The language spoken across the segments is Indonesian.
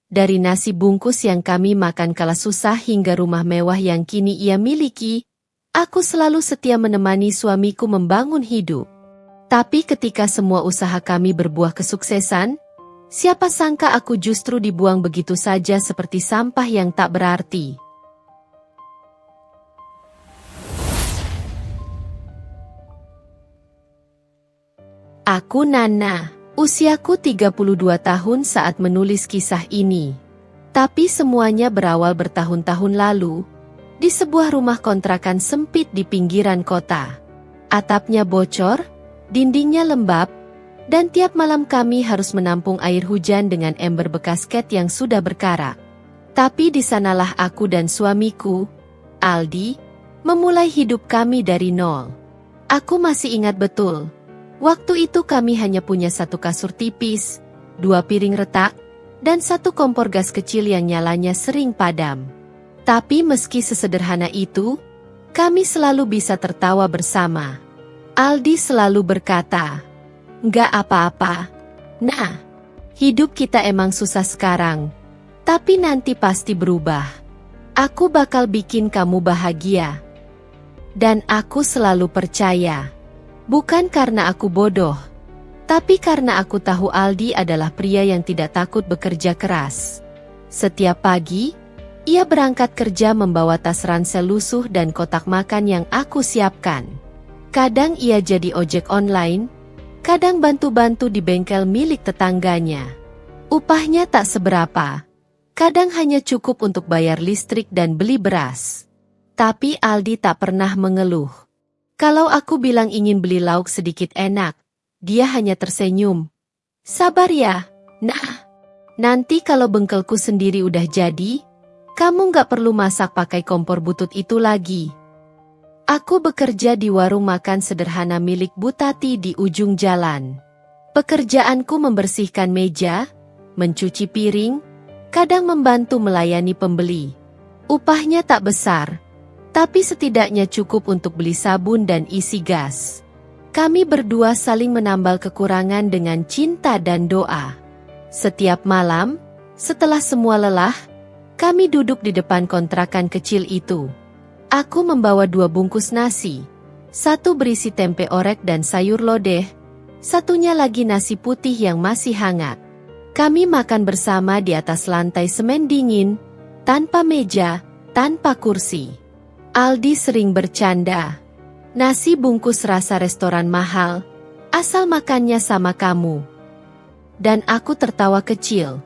dari nasi bungkus yang kami makan kala susah hingga rumah mewah yang kini ia miliki, aku selalu setia menemani suamiku membangun hidup. Tapi ketika semua usaha kami berbuah kesuksesan, siapa sangka aku justru dibuang begitu saja seperti sampah yang tak berarti. Aku Nana, usiaku 32 tahun saat menulis kisah ini. Tapi semuanya berawal bertahun-tahun lalu, di sebuah rumah kontrakan sempit di pinggiran kota. Atapnya bocor, dindingnya lembab, dan tiap malam kami harus menampung air hujan dengan ember bekas cat yang sudah berkarat. Tapi di sanalah aku dan suamiku, Aldi, memulai hidup kami dari nol. Aku masih ingat betul. Waktu itu kami hanya punya satu kasur tipis, 2 piring retak, dan satu kompor gas kecil yang nyalanya sering padam. Tapi meski sesederhana itu, kami selalu bisa tertawa bersama. Aldi selalu berkata, "Nggak apa-apa. Nah, hidup kita emang susah sekarang, tapi nanti pasti berubah. Aku bakal bikin kamu bahagia." Dan aku selalu percaya. Bukan karena aku bodoh, tapi karena aku tahu Aldi adalah pria yang tidak takut bekerja keras. Setiap pagi, ia berangkat kerja membawa tas ransel lusuh dan kotak makan yang aku siapkan. Kadang ia jadi ojek online, kadang bantu-bantu di bengkel milik tetangganya. Upahnya tak seberapa, kadang hanya cukup untuk bayar listrik dan beli beras. Tapi Aldi tak pernah mengeluh. Kalau aku bilang ingin beli lauk sedikit enak, dia hanya tersenyum. "Sabar ya, nah. Nanti kalau bengkelku sendiri udah jadi, kamu nggak perlu masak pakai kompor butut itu lagi." Aku bekerja di warung makan sederhana milik Bu Tati di ujung jalan. Pekerjaanku membersihkan meja, mencuci piring, kadang membantu melayani pembeli. Upahnya tak besar, tapi setidaknya cukup untuk beli sabun dan isi gas. Kami berdua saling menambal kekurangan dengan cinta dan doa. Setiap malam, setelah semua lelah, kami duduk di depan kontrakan kecil itu. Aku membawa 2 bungkus nasi, satu berisi tempe orek dan sayur lodeh, satunya lagi nasi putih yang masih hangat. Kami makan bersama di atas lantai semen dingin, tanpa meja, tanpa kursi. Aldi sering bercanda, "Nasi bungkus rasa restoran mahal, asal makannya sama kamu." Dan aku tertawa kecil,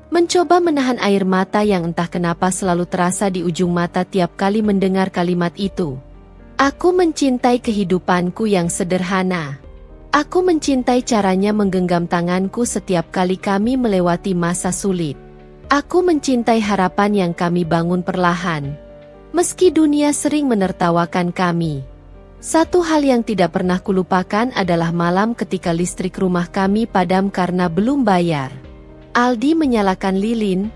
mencoba menahan air mata yang entah kenapa selalu terasa di ujung mata tiap kali mendengar kalimat itu. Aku mencintai kehidupanku yang sederhana. Aku mencintai caranya menggenggam tanganku setiap kali kami melewati masa sulit. Aku mencintai harapan yang kami bangun perlahan. Meski dunia sering menertawakan kami. Satu hal yang tidak pernah kulupakan adalah malam ketika listrik rumah kami padam karena belum bayar. Aldi menyalakan lilin,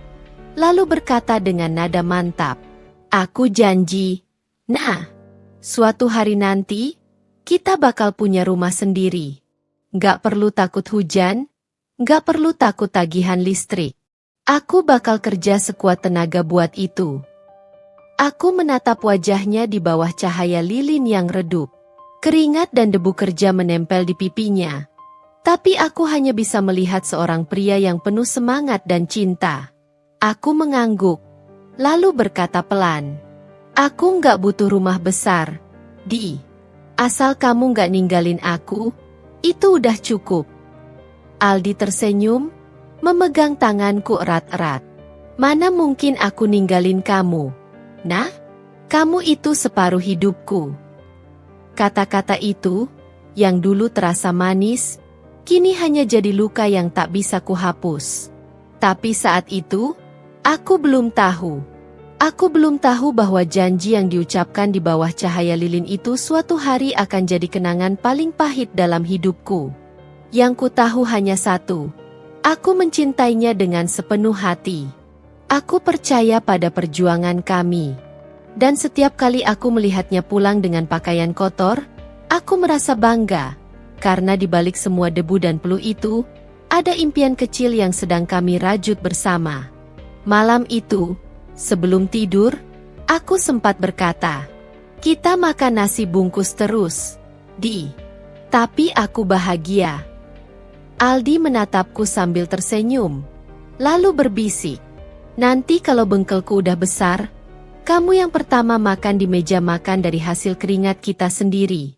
lalu berkata dengan nada mantap, "Aku janji, nah, suatu hari nanti, kita bakal punya rumah sendiri. Nggak perlu takut hujan, nggak perlu takut tagihan listrik. Aku bakal kerja sekuat tenaga buat itu." Aku menatap wajahnya di bawah cahaya lilin yang redup. Keringat dan debu kerja menempel di pipinya. Tapi aku hanya bisa melihat seorang pria yang penuh semangat dan cinta. Aku mengangguk, lalu berkata pelan, "Aku nggak butuh rumah besar, Di. Asal kamu nggak ninggalin aku, itu udah cukup." Aldi tersenyum, memegang tanganku erat-erat. "Mana mungkin aku ninggalin kamu? Nah, kamu itu separuh hidupku." Kata-kata itu, yang dulu terasa manis, kini hanya jadi luka yang tak bisa kuhapus. Tapi saat itu, aku belum tahu. Aku belum tahu bahwa janji yang diucapkan di bawah cahaya lilin itu suatu hari akan jadi kenangan paling pahit dalam hidupku. Yang ku tahu hanya satu, aku mencintainya dengan sepenuh hati. Aku percaya pada perjuangan kami. Dan setiap kali aku melihatnya pulang dengan pakaian kotor, aku merasa bangga. Karena di balik semua debu dan peluh itu, ada impian kecil yang sedang kami rajut bersama. Malam itu, sebelum tidur, aku sempat berkata, "Kita makan nasi bungkus terus, Di." Tapi aku bahagia. Aldi menatapku sambil tersenyum, lalu berbisik, "Nanti kalau bengkelku udah besar, kamu yang pertama makan di meja makan dari hasil keringat kita sendiri."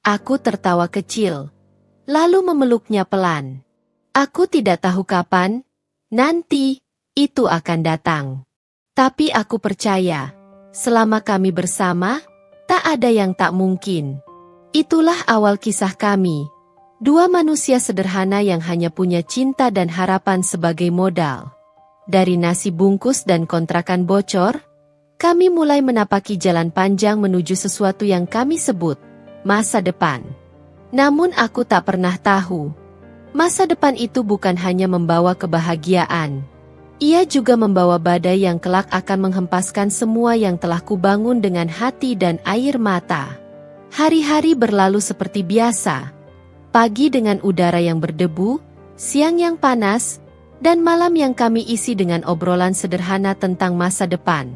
Aku tertawa kecil, lalu memeluknya pelan. Aku tidak tahu kapan, nanti, itu akan datang. Tapi aku percaya, selama kami bersama, tak ada yang tak mungkin. Itulah awal kisah kami. Dua manusia sederhana yang hanya punya cinta dan harapan sebagai modal. Dari nasi bungkus dan kontrakan bocor, kami mulai menapaki jalan panjang menuju sesuatu yang kami sebut masa depan. Namun aku tak pernah tahu, masa depan itu bukan hanya membawa kebahagiaan. Ia juga membawa badai yang kelak akan menghempaskan semua yang telah kubangun dengan hati dan air mata. Hari-hari berlalu seperti biasa. Pagi dengan udara yang berdebu, siang yang panas, dan malam yang kami isi dengan obrolan sederhana tentang masa depan.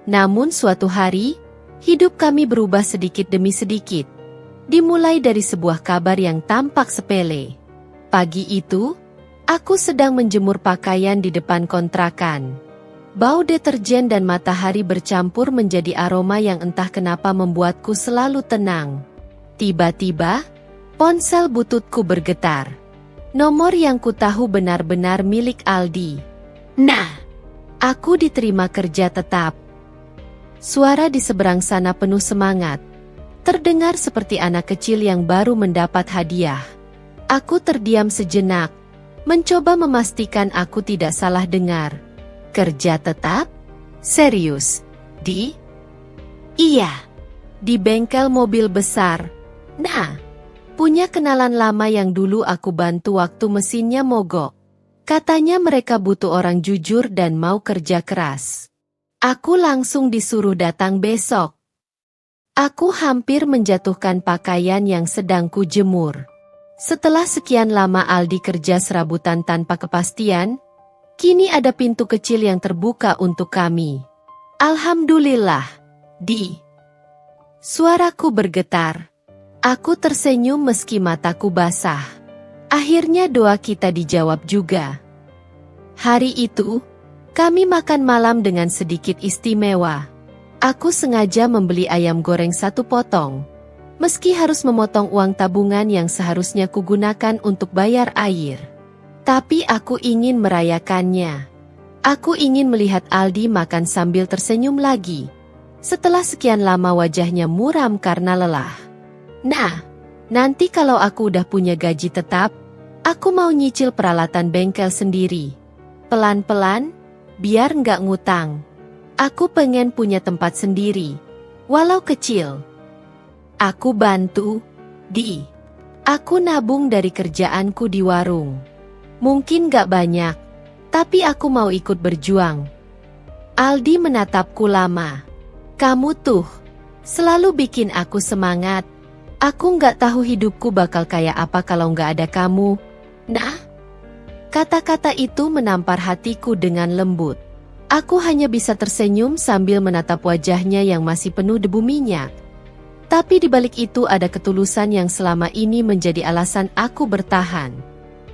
Namun suatu hari, hidup kami berubah sedikit demi sedikit. Dimulai dari sebuah kabar yang tampak sepele. Pagi itu, aku sedang menjemur pakaian di depan kontrakan. Bau deterjen dan matahari bercampur menjadi aroma yang entah kenapa membuatku selalu tenang. Tiba-tiba, ponsel bututku bergetar. Nomor yang kutahu benar-benar milik Aldi. Nah, aku diterima kerja tetap. Suara di seberang sana penuh semangat. Terdengar seperti anak kecil yang baru mendapat hadiah. Aku terdiam sejenak, mencoba memastikan aku tidak salah dengar. Kerja tetap? Serius, Di? Iya, di bengkel mobil besar. Nah, punya kenalan lama yang dulu aku bantu waktu mesinnya mogok. Katanya mereka butuh orang jujur dan mau kerja keras. Aku langsung disuruh datang besok. Aku hampir menjatuhkan pakaian yang sedang kujemur. Setelah sekian lama Aldi kerja serabutan tanpa kepastian, kini ada pintu kecil yang terbuka untuk kami. Alhamdulillah, Di. Suaraku bergetar. Aku tersenyum meski mataku basah. Akhirnya doa kita dijawab juga. Hari itu, kami makan malam dengan sedikit istimewa. Aku sengaja membeli ayam goreng 1 potong. Meski harus memotong uang tabungan yang seharusnya kugunakan untuk bayar air. Tapi aku ingin merayakannya. Aku ingin melihat Aldi makan sambil tersenyum lagi. Setelah sekian lama wajahnya muram karena lelah. Nah, nanti kalau aku udah punya gaji tetap, aku mau nyicil peralatan bengkel sendiri. Pelan-pelan, biar nggak ngutang. Aku pengen punya tempat sendiri, walau kecil. Aku bantu, Di. Aku nabung dari kerjaanku di warung. Mungkin gak banyak, tapi aku mau ikut berjuang. Aldi menatapku lama. Kamu tuh, selalu bikin aku semangat. Aku gak tahu hidupku bakal kayak apa kalau gak ada kamu. Nah, kata-kata itu menampar hatiku dengan lembut. Aku hanya bisa tersenyum sambil menatap wajahnya yang masih penuh debu minyak. Tapi di balik itu ada ketulusan yang selama ini menjadi alasan aku bertahan.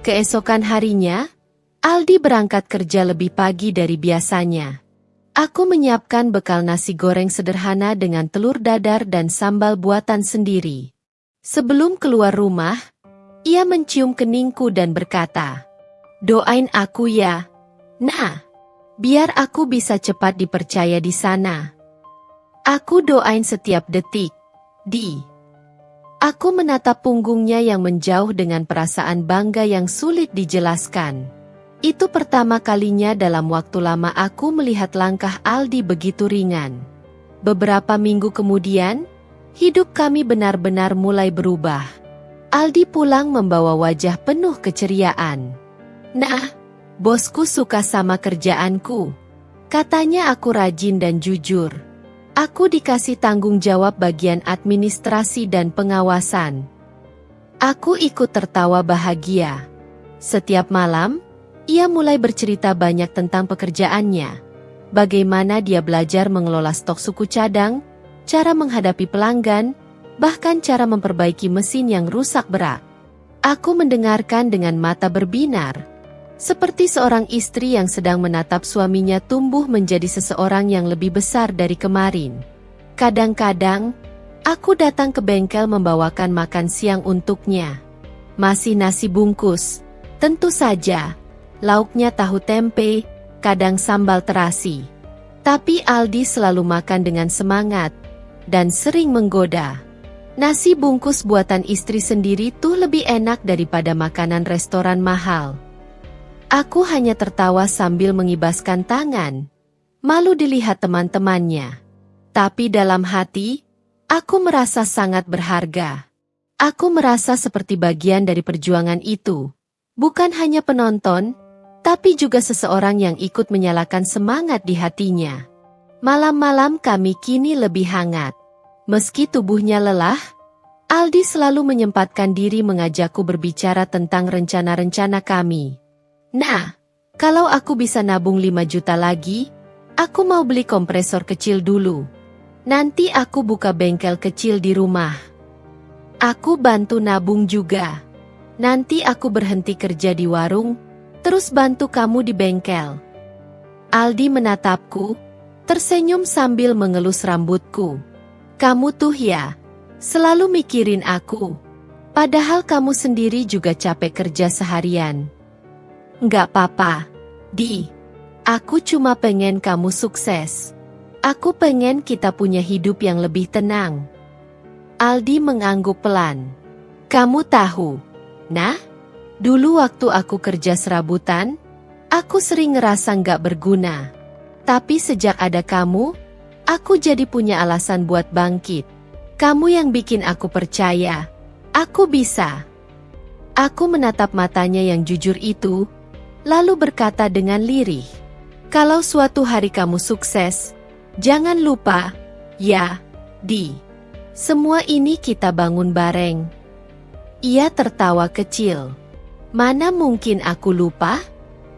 Keesokan harinya, Aldi berangkat kerja lebih pagi dari biasanya. Aku menyiapkan bekal nasi goreng sederhana dengan telur dadar dan sambal buatan sendiri. Sebelum keluar rumah, ia mencium keningku dan berkata, "Doain aku ya. Nah, biar aku bisa cepat dipercaya di sana." Aku doain setiap detik, Di. Aku menatap punggungnya yang menjauh dengan perasaan bangga yang sulit dijelaskan. Itu pertama kalinya dalam waktu lama aku melihat langkah Aldi begitu ringan. Beberapa minggu kemudian, hidup kami benar-benar mulai berubah. Aldi pulang membawa wajah penuh keceriaan. "Nah, bosku suka sama kerjaanku. Katanya aku rajin dan jujur. Aku dikasih tanggung jawab bagian administrasi dan pengawasan." Aku ikut tertawa bahagia. Setiap malam, Ia mulai bercerita banyak tentang pekerjaannya. Bagaimana dia belajar mengelola stok suku cadang, cara menghadapi pelanggan, bahkan cara memperbaiki mesin yang rusak berat. Aku mendengarkan dengan mata berbinar, seperti seorang istri yang sedang menatap suaminya tumbuh menjadi seseorang yang lebih besar dari kemarin. Kadang-kadang, aku datang ke bengkel membawakan makan siang untuknya. Masih nasi bungkus, tentu saja. Lauknya tahu tempe, kadang sambal terasi. Tapi Aldi selalu makan dengan semangat dan sering menggoda. Nasi bungkus buatan istri sendiri tuh lebih enak daripada makanan restoran mahal. Aku hanya tertawa sambil mengibaskan tangan. Malu dilihat teman-temannya. Tapi dalam hati, aku merasa sangat berharga. Aku merasa seperti bagian dari perjuangan itu. Bukan hanya penonton, tapi juga seseorang yang ikut menyalakan semangat di hatinya. Malam-malam kami kini lebih hangat. Meski tubuhnya lelah, Aldi selalu menyempatkan diri mengajakku berbicara tentang rencana-rencana kami. Nah, kalau aku bisa nabung 5 juta lagi, aku mau beli kompresor kecil dulu. Nanti aku buka bengkel kecil di rumah. Aku bantu nabung juga. Nanti aku berhenti kerja di warung, terus bantu kamu di bengkel. Aldi menatapku, tersenyum sambil mengelus rambutku. Kamu tuh ya, selalu mikirin aku. Padahal kamu sendiri juga capek kerja seharian. Nggak apa-apa, Di. Aku cuma pengen kamu sukses. Aku pengen kita punya hidup yang lebih tenang. Aldi mengangguk pelan. Kamu tahu, nah? Dulu waktu aku kerja serabutan, aku sering ngerasa nggak berguna. Tapi sejak ada kamu, aku jadi punya alasan buat bangkit. Kamu yang bikin aku percaya, aku bisa. Aku menatap matanya yang jujur itu, lalu berkata dengan lirih, kalau suatu hari kamu sukses, jangan lupa, ya, Di. Semua ini kita bangun bareng. Ia tertawa kecil. Mana mungkin aku lupa?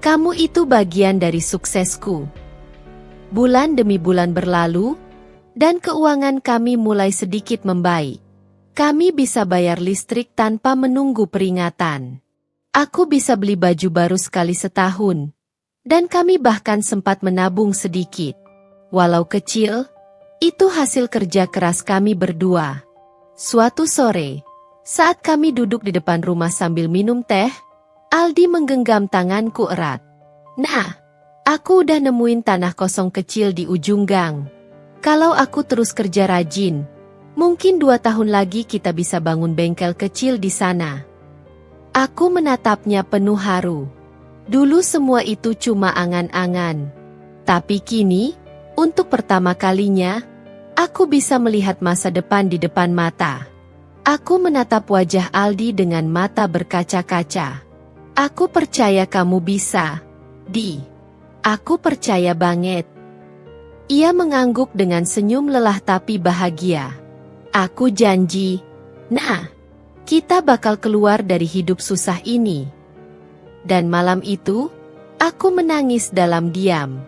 Kamu itu bagian dari suksesku. Bulan demi bulan berlalu, dan keuangan kami mulai sedikit membaik. Kami bisa bayar listrik tanpa menunggu peringatan. Aku bisa beli baju baru sekali setahun. Dan kami bahkan sempat menabung sedikit. Walau kecil, itu hasil kerja keras kami berdua. Suatu sore, saat kami duduk di depan rumah sambil minum teh, Aldi menggenggam tanganku erat. Nah, aku udah nemuin tanah kosong kecil di ujung gang. Kalau aku terus kerja rajin, mungkin 2 tahun lagi kita bisa bangun bengkel kecil di sana. Aku menatapnya penuh haru. Dulu semua itu cuma angan-angan. Tapi kini, untuk pertama kalinya, aku bisa melihat masa depan di depan mata. Aku menatap wajah Aldi dengan mata berkaca-kaca. Aku percaya kamu bisa, Di. Aku percaya banget. Ia mengangguk dengan senyum lelah tapi bahagia. Aku janji. Nah, kita bakal keluar dari hidup susah ini. Dan malam itu, aku menangis dalam diam.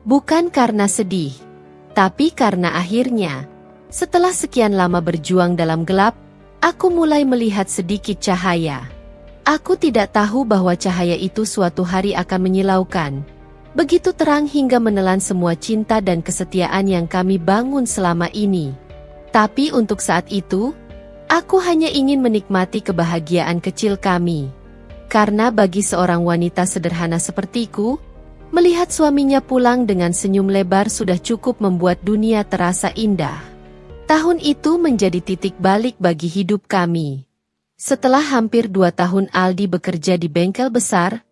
Bukan karena sedih, tapi karena akhirnya, setelah sekian lama berjuang dalam gelap, aku mulai melihat sedikit cahaya. Aku tidak tahu bahwa cahaya itu suatu hari akan menyilaukan. Begitu terang hingga menelan semua cinta dan kesetiaan yang kami bangun selama ini. Tapi untuk saat itu, aku hanya ingin menikmati kebahagiaan kecil kami. Karena bagi seorang wanita sederhana sepertiku, melihat suaminya pulang dengan senyum lebar sudah cukup membuat dunia terasa indah. Tahun itu menjadi titik balik bagi hidup kami. Setelah hampir 2 tahun Aldi bekerja di bengkel besar,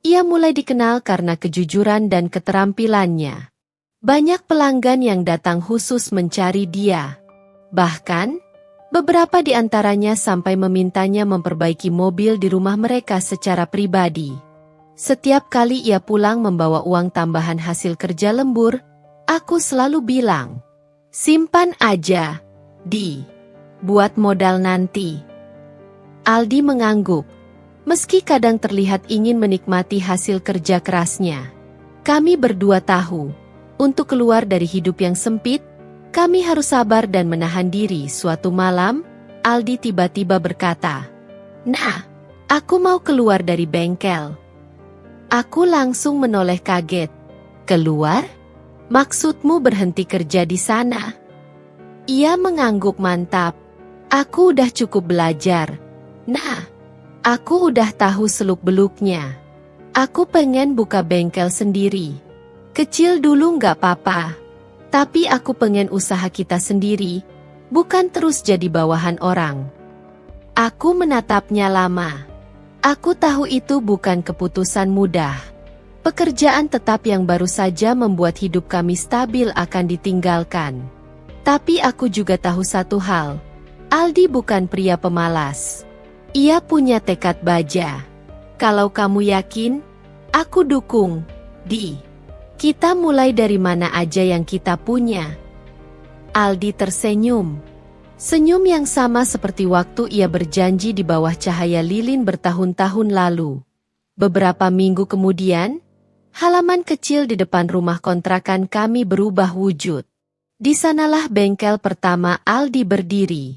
ia mulai dikenal karena kejujuran dan keterampilannya. Banyak pelanggan yang datang khusus mencari dia. Bahkan, beberapa di antaranya sampai memintanya memperbaiki mobil di rumah mereka secara pribadi. Setiap kali ia pulang membawa uang tambahan hasil kerja lembur, aku selalu bilang, simpan aja, Di. Buat modal nanti. Aldi mengangguk. Meski kadang terlihat ingin menikmati hasil kerja kerasnya. Kami berdua tahu, untuk keluar dari hidup yang sempit, kami harus sabar dan menahan diri. Suatu malam, Aldi tiba-tiba berkata, "Nah, aku mau keluar dari bengkel." Aku langsung menoleh kaget. "Keluar? Maksudmu berhenti kerja di sana?" Ia mengangguk mantap. "Aku udah cukup belajar. Nah, aku udah tahu seluk-beluknya. Aku pengen buka bengkel sendiri. Kecil dulu nggak apa-apa. Tapi aku pengen usaha kita sendiri, bukan terus jadi bawahan orang." Aku menatapnya lama. Aku tahu itu bukan keputusan mudah. Pekerjaan tetap yang baru saja membuat hidup kami stabil akan ditinggalkan. Tapi aku juga tahu satu hal. Aldi bukan pria pemalas. Ia punya tekad baja. Kalau kamu yakin, aku dukung. Di. Kita mulai dari mana aja yang kita punya. Aldi tersenyum. Senyum yang sama seperti waktu ia berjanji di bawah cahaya lilin bertahun-tahun lalu. Beberapa minggu kemudian, halaman kecil di depan rumah kontrakan kami berubah wujud. Di sanalah bengkel pertama Aldi berdiri.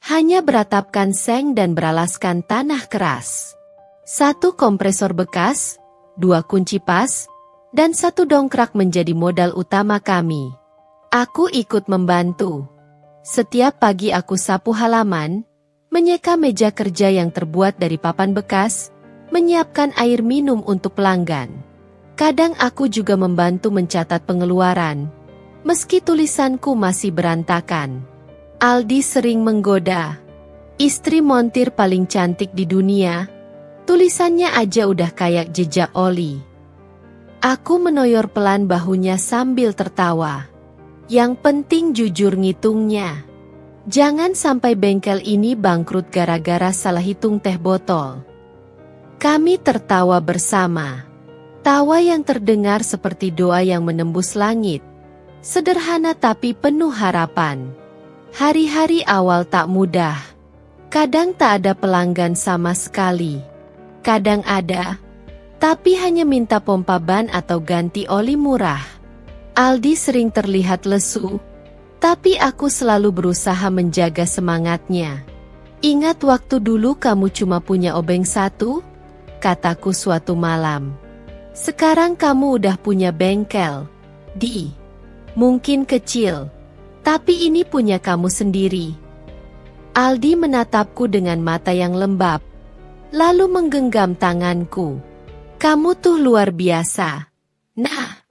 Hanya beratapkan seng dan beralaskan tanah keras. Satu kompresor bekas, 2 kunci pas, dan 1 dongkrak menjadi modal utama kami. Aku ikut membantu. Setiap pagi aku sapu halaman, menyeka meja kerja yang terbuat dari papan bekas, menyiapkan air minum untuk pelanggan. Kadang aku juga membantu mencatat pengeluaran. Meski tulisanku masih berantakan. Aldi sering menggoda. "Istri montir paling cantik di dunia. Tulisannya aja udah kayak jejak oli." Aku menoyor pelan bahunya sambil tertawa. "Yang penting jujur ngitungnya. Jangan sampai bengkel ini bangkrut gara-gara salah hitung teh botol." Kami tertawa bersama. Tawa yang terdengar seperti doa yang menembus langit. Sederhana tapi penuh harapan. Hari-hari awal tak mudah. Kadang tak ada pelanggan sama sekali. Kadang ada, tapi hanya minta pompa ban atau ganti oli murah. Aldi sering terlihat lesu, tapi aku selalu berusaha menjaga semangatnya. "Ingat waktu dulu kamu cuma punya obeng 1?" kataku suatu malam. "Sekarang kamu udah punya bengkel. Di. Mungkin kecil, tapi ini punya kamu sendiri." Aldi menatapku dengan mata yang lembab, lalu menggenggam tanganku. "Kamu tuh luar biasa. Nah,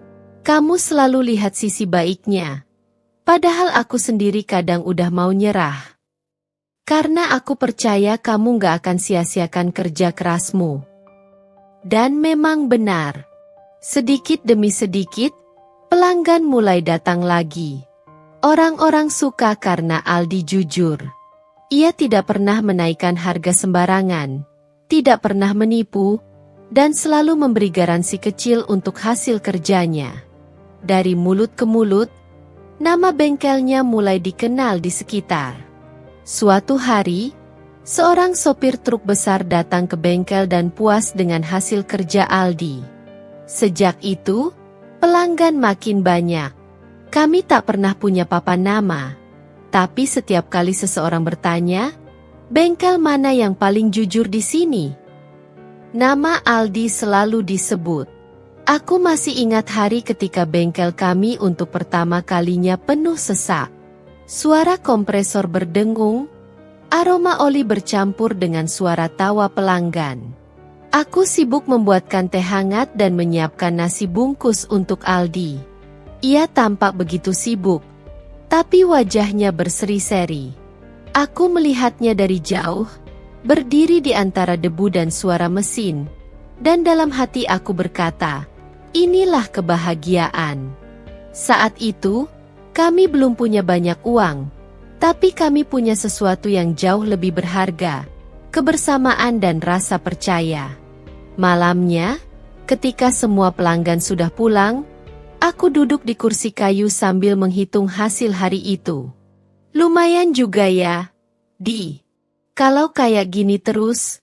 kamu selalu lihat sisi baiknya. Padahal aku sendiri kadang udah mau nyerah. Karena aku percaya kamu gak akan sia-siakan kerja kerasmu." Dan memang benar. Sedikit demi sedikit, pelanggan mulai datang lagi. Orang-orang suka karena Aldi jujur. Ia tidak pernah menaikkan harga sembarangan, tidak pernah menipu, dan selalu memberi garansi kecil untuk hasil kerjanya. Dari mulut ke mulut, nama bengkelnya mulai dikenal di sekitar. Suatu hari, seorang sopir truk besar datang ke bengkel dan puas dengan hasil kerja Aldi. Sejak itu, pelanggan makin banyak. Kami tak pernah punya papan nama. Tapi setiap kali seseorang bertanya, "Bengkel mana yang paling jujur di sini?" nama Aldi selalu disebut. Aku masih ingat hari ketika bengkel kami untuk pertama kalinya penuh sesak. Suara kompresor berdengung, aroma oli bercampur dengan suara tawa pelanggan. Aku sibuk membuatkan teh hangat dan menyiapkan nasi bungkus untuk Aldi. Ia tampak begitu sibuk, tapi wajahnya berseri-seri. Aku melihatnya dari jauh, berdiri di antara debu dan suara mesin, dan dalam hati aku berkata, "Inilah kebahagiaan." Saat itu, kami belum punya banyak uang, tapi kami punya sesuatu yang jauh lebih berharga, kebersamaan dan rasa percaya. Malamnya, ketika semua pelanggan sudah pulang, aku duduk di kursi kayu sambil menghitung hasil hari itu. Lumayan juga ya, Di. Kalau kayak gini terus,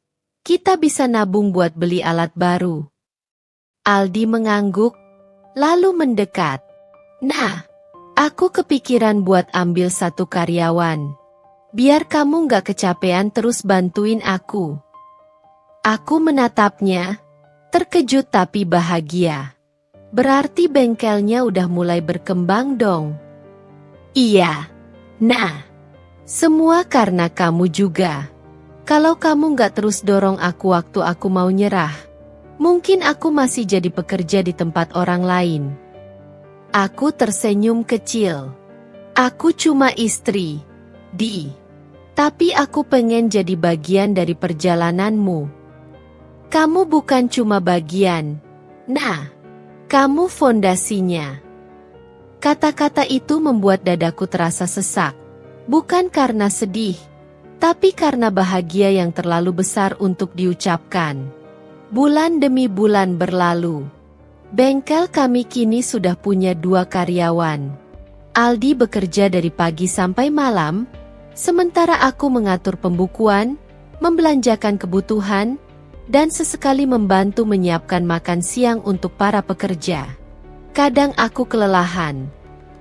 Kita bisa nabung buat beli alat baru. Aldi mengangguk, lalu mendekat. Nah, aku kepikiran buat ambil satu karyawan. Biar kamu gak kecapean terus bantuin aku. Aku menatapnya, terkejut tapi bahagia. Berarti bengkelnya udah mulai berkembang dong. Iya. Nah, semua karena kamu juga. Kalau kamu gak terus dorong aku waktu aku mau nyerah, mungkin aku masih jadi pekerja di tempat orang lain. Aku tersenyum kecil. Aku cuma istri, Di. Tapi aku pengen jadi bagian dari perjalananmu. Kamu bukan cuma bagian. Nah, kamu fondasinya. Kata-kata itu membuat dadaku terasa sesak. Bukan karena sedih, tapi karena bahagia yang terlalu besar untuk diucapkan. Bulan demi bulan berlalu. Bengkel kami kini sudah punya 2 karyawan. Aldi bekerja dari pagi sampai malam, sementara aku mengatur pembukuan, membelanjakan kebutuhan, dan sesekali membantu menyiapkan makan siang untuk para pekerja. Kadang aku kelelahan,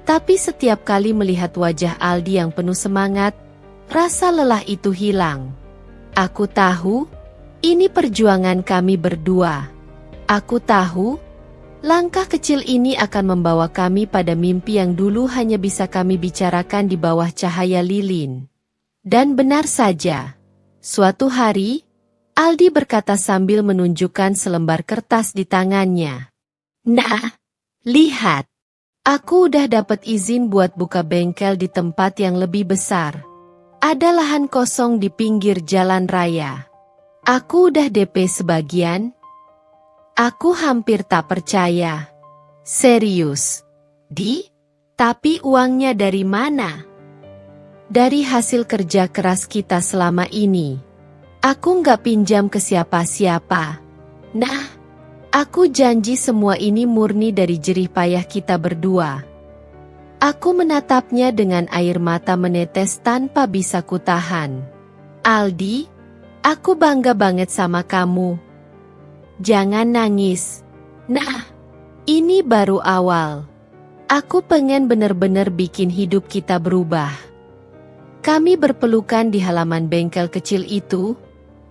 tapi setiap kali melihat wajah Aldi yang penuh semangat, rasa lelah itu hilang. Aku tahu, ini perjuangan kami berdua. Aku tahu, langkah kecil ini akan membawa kami pada mimpi yang dulu hanya bisa kami bicarakan di bawah cahaya lilin. Dan benar saja, suatu hari, Aldi berkata sambil menunjukkan selembar kertas di tangannya. Nah, lihat, aku udah dapat izin buat buka bengkel di tempat yang lebih besar. Ada lahan kosong di pinggir jalan raya. Aku udah DP sebagian. Aku hampir tak percaya. Serius, Di? Tapi uangnya dari mana? Dari hasil kerja keras kita selama ini. Aku nggak pinjam ke siapa-siapa. Nah, aku janji semua ini murni dari jerih payah kita berdua. Aku menatapnya dengan air mata menetes tanpa bisa kutahan. Aldi, aku bangga banget sama kamu. Jangan nangis. Nah, ini baru awal. Aku pengen bener-bener bikin hidup kita berubah. Kami berpelukan di halaman bengkel kecil itu,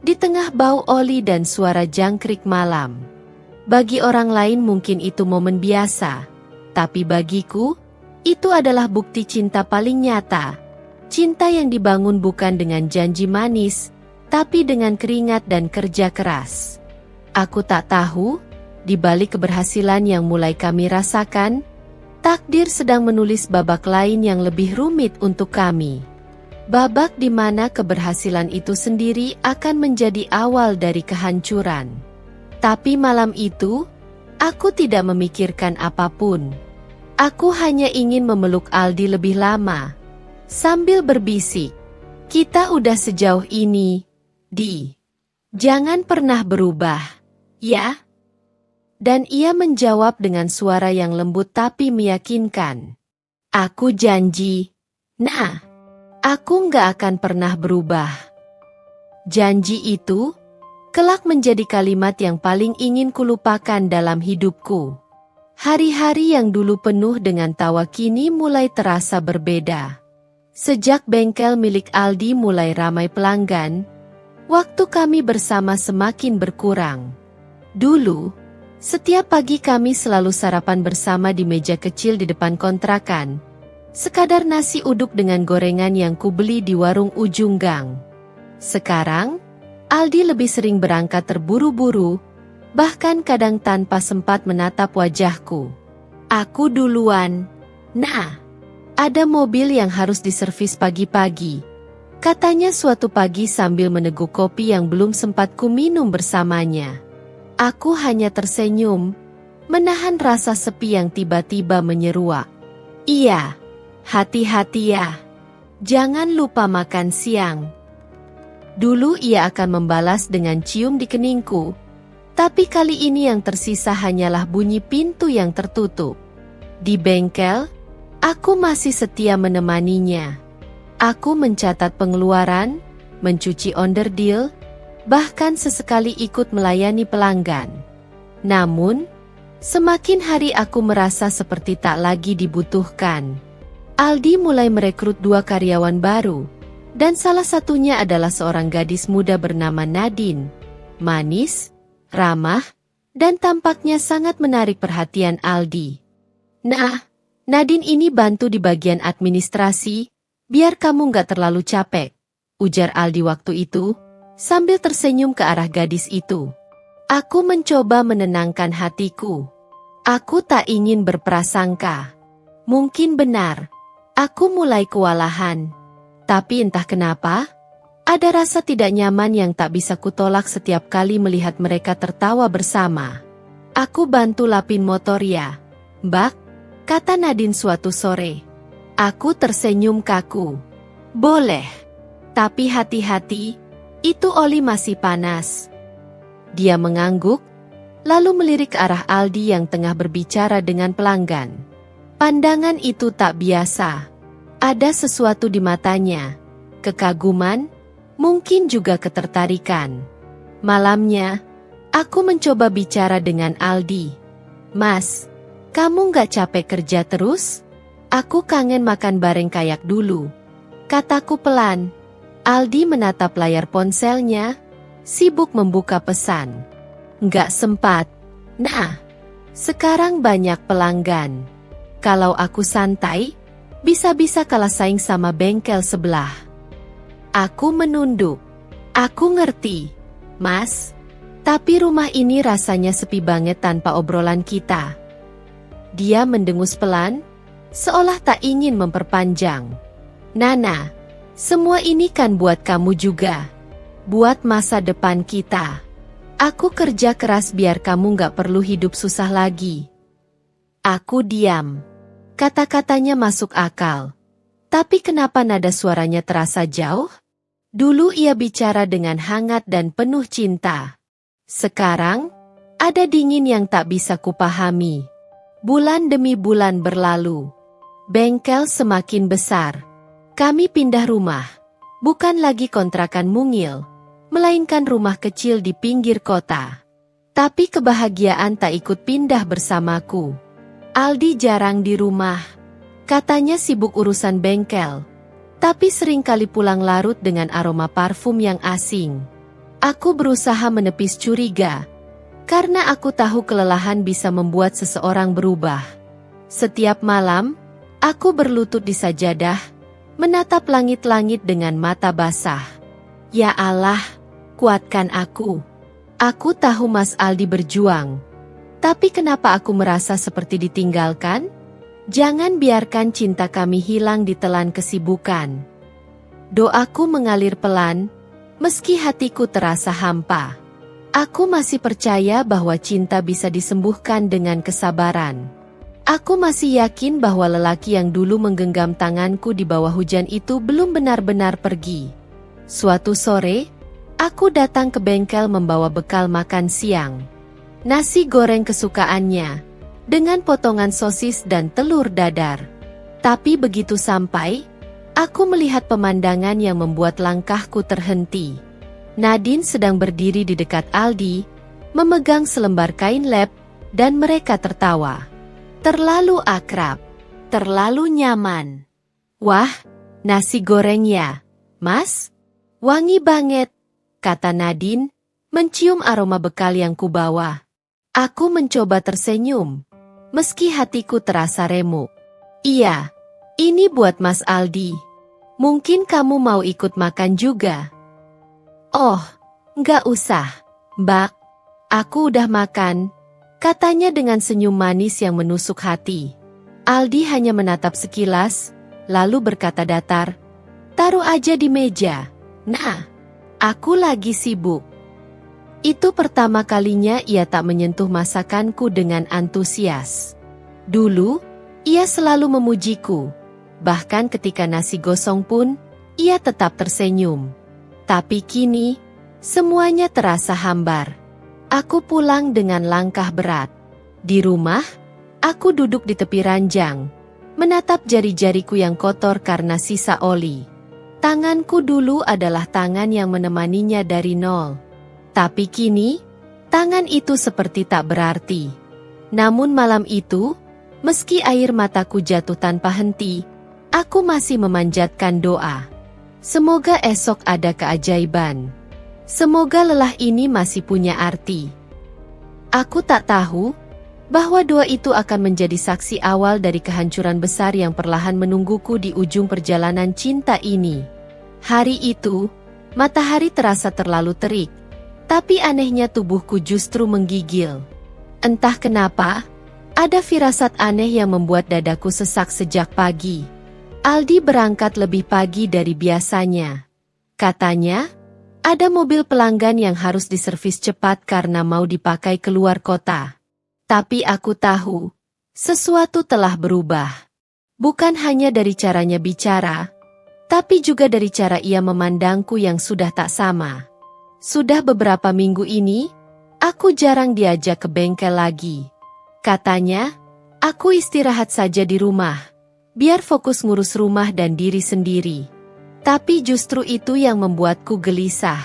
di tengah bau oli dan suara jangkrik malam. Bagi orang lain mungkin itu momen biasa, tapi bagiku, itu adalah bukti cinta paling nyata. Cinta yang dibangun bukan dengan janji manis, tapi dengan keringat dan kerja keras. Aku tak tahu, di balik keberhasilan yang mulai kami rasakan, takdir sedang menulis babak lain yang lebih rumit untuk kami. Babak di mana keberhasilan itu sendiri akan menjadi awal dari kehancuran. Tapi malam itu, aku tidak memikirkan apapun. Aku hanya ingin memeluk Aldi lebih lama, sambil berbisik, kita udah sejauh ini, Di. Jangan pernah berubah, ya? Dan ia menjawab dengan suara yang lembut tapi meyakinkan. Aku janji. Nah, aku nggak akan pernah berubah. Janji itu, kelak menjadi kalimat yang paling ingin kulupakan dalam hidupku. Hari-hari yang dulu penuh dengan tawa kini mulai terasa berbeda. Sejak bengkel milik Aldi mulai ramai pelanggan, waktu kami bersama semakin berkurang. Dulu, setiap pagi kami selalu sarapan bersama di meja kecil di depan kontrakan. Sekadar nasi uduk dengan gorengan yang kubeli di warung ujung gang. Sekarang, Aldi lebih sering berangkat terburu-buru, bahkan kadang tanpa sempat menatap wajahku. Aku duluan. Nah, ada mobil yang harus diservis pagi-pagi. Katanya suatu pagi sambil meneguk kopi yang belum sempat ku minum bersamanya. Aku hanya tersenyum, menahan rasa sepi yang tiba-tiba menyeruak. Iya, hati-hati ya. Jangan lupa makan siang. Dulu ia akan membalas dengan cium di keningku, tapi kali ini yang tersisa hanyalah bunyi pintu yang tertutup. Di bengkel, aku masih setia menemaninya. Aku mencatat pengeluaran, mencuci onderdil, bahkan sesekali ikut melayani pelanggan. Namun, semakin hari aku merasa seperti tak lagi dibutuhkan. Aldi mulai merekrut 2 karyawan baru, dan salah satunya adalah seorang gadis muda bernama Nadine. Manis, ramah, dan tampaknya sangat menarik perhatian Aldi. Nah, Nadine ini bantu di bagian administrasi, biar kamu nggak terlalu capek, ujar Aldi waktu itu, sambil tersenyum ke arah gadis itu. Aku mencoba menenangkan hatiku. Aku tak ingin berprasangka. Mungkin benar, aku mulai kewalahan. Tapi entah kenapa, ada rasa tidak nyaman yang tak bisa kutolak setiap kali melihat mereka tertawa bersama. Aku bantu lapin motor ya, Mbak, kata Nadine suatu sore. Aku tersenyum kaku. Boleh, tapi hati-hati, itu oli masih panas. Dia mengangguk, lalu melirik ke arah Aldi yang tengah berbicara dengan pelanggan. Pandangan itu tak biasa. Ada sesuatu di matanya, kekaguman, mungkin juga ketertarikan. Malamnya, aku mencoba bicara dengan Aldi. Mas, kamu nggak capek kerja terus? Aku kangen makan bareng kayak dulu, kataku pelan. Aldi menatap layar ponselnya, sibuk membuka pesan. Nggak sempat. Nah, sekarang banyak pelanggan. Kalau aku santai, bisa-bisa kalah saing sama bengkel sebelah. Aku menunduk. Aku ngerti, Mas. Tapi rumah ini rasanya sepi banget tanpa obrolan kita. Dia mendengus pelan, seolah tak ingin memperpanjang. Nana, semua ini kan buat kamu juga. Buat masa depan kita. Aku kerja keras biar kamu nggak perlu hidup susah lagi. Aku diam. Kata-katanya masuk akal. Tapi kenapa nada suaranya terasa jauh? Dulu ia bicara dengan hangat dan penuh cinta. Sekarang, ada dingin yang tak bisa kupahami. Bulan demi bulan berlalu. Bengkel semakin besar. Kami pindah rumah. Bukan lagi kontrakan mungil, melainkan rumah kecil di pinggir kota. Tapi kebahagiaan tak ikut pindah bersamaku. Aldi jarang di rumah. Katanya sibuk urusan bengkel. Tapi seringkali pulang larut dengan aroma parfum yang asing. Aku berusaha menepis curiga. Karena aku tahu kelelahan bisa membuat seseorang berubah. Setiap malam, aku berlutut di sajadah, menatap langit-langit dengan mata basah. Ya Allah, kuatkan aku. Aku tahu Mas Aldi berjuang. Tapi kenapa aku merasa seperti ditinggalkan? Jangan biarkan cinta kami hilang ditelan kesibukan. Doaku mengalir pelan, meski hatiku terasa hampa. Aku masih percaya bahwa cinta bisa disembuhkan dengan kesabaran. Aku masih yakin bahwa lelaki yang dulu menggenggam tanganku di bawah hujan itu belum benar-benar pergi. Suatu sore, aku datang ke bengkel membawa bekal makan siang. Nasi goreng kesukaannya, dengan potongan sosis dan telur dadar. Tapi begitu sampai, aku melihat pemandangan yang membuat langkahku terhenti. Nadine sedang berdiri di dekat Aldi, memegang selembar kain lap, dan mereka tertawa. Terlalu akrab, terlalu nyaman. Wah, nasi goreng ya, Mas? Wangi banget, kata Nadine, mencium aroma bekal yang kubawa. Aku mencoba tersenyum, meski hatiku terasa remuk. Iya, ini buat Mas Aldi. Mungkin kamu mau ikut makan juga? Oh, nggak usah, Mbak. Aku udah makan, katanya dengan senyum manis yang menusuk hati. Aldi hanya menatap sekilas, lalu berkata datar, taruh aja di meja. Nah, aku lagi sibuk. Itu pertama kalinya ia tak menyentuh masakanku dengan antusias. Dulu, ia selalu memujiku. Bahkan ketika nasi gosong pun, ia tetap tersenyum. Tapi kini, semuanya terasa hambar. Aku pulang dengan langkah berat. Di rumah, aku duduk di tepi ranjang, menatap jari-jariku yang kotor karena sisa oli. Tanganku dulu adalah tangan yang menemaninya dari nol. Tapi kini, tangan itu seperti tak berarti. Namun malam itu, meski air mataku jatuh tanpa henti, aku masih memanjatkan doa. Semoga esok ada keajaiban. Semoga lelah ini masih punya arti. Aku tak tahu bahwa doa itu akan menjadi saksi awal dari kehancuran besar yang perlahan menungguku di ujung perjalanan cinta ini. Hari itu, matahari terasa terlalu terik, tapi anehnya tubuhku justru menggigil. Entah kenapa, ada firasat aneh yang membuat dadaku sesak sejak pagi. Aldi berangkat lebih pagi dari biasanya. Katanya, ada mobil pelanggan yang harus diservis cepat karena mau dipakai keluar kota. Tapi aku tahu, sesuatu telah berubah. Bukan hanya dari caranya bicara, tapi juga dari cara ia memandangku yang sudah tak sama. Sudah beberapa minggu ini, aku jarang diajak ke bengkel lagi. Katanya, aku istirahat saja di rumah, biar fokus ngurus rumah dan diri sendiri. Tapi justru itu yang membuatku gelisah.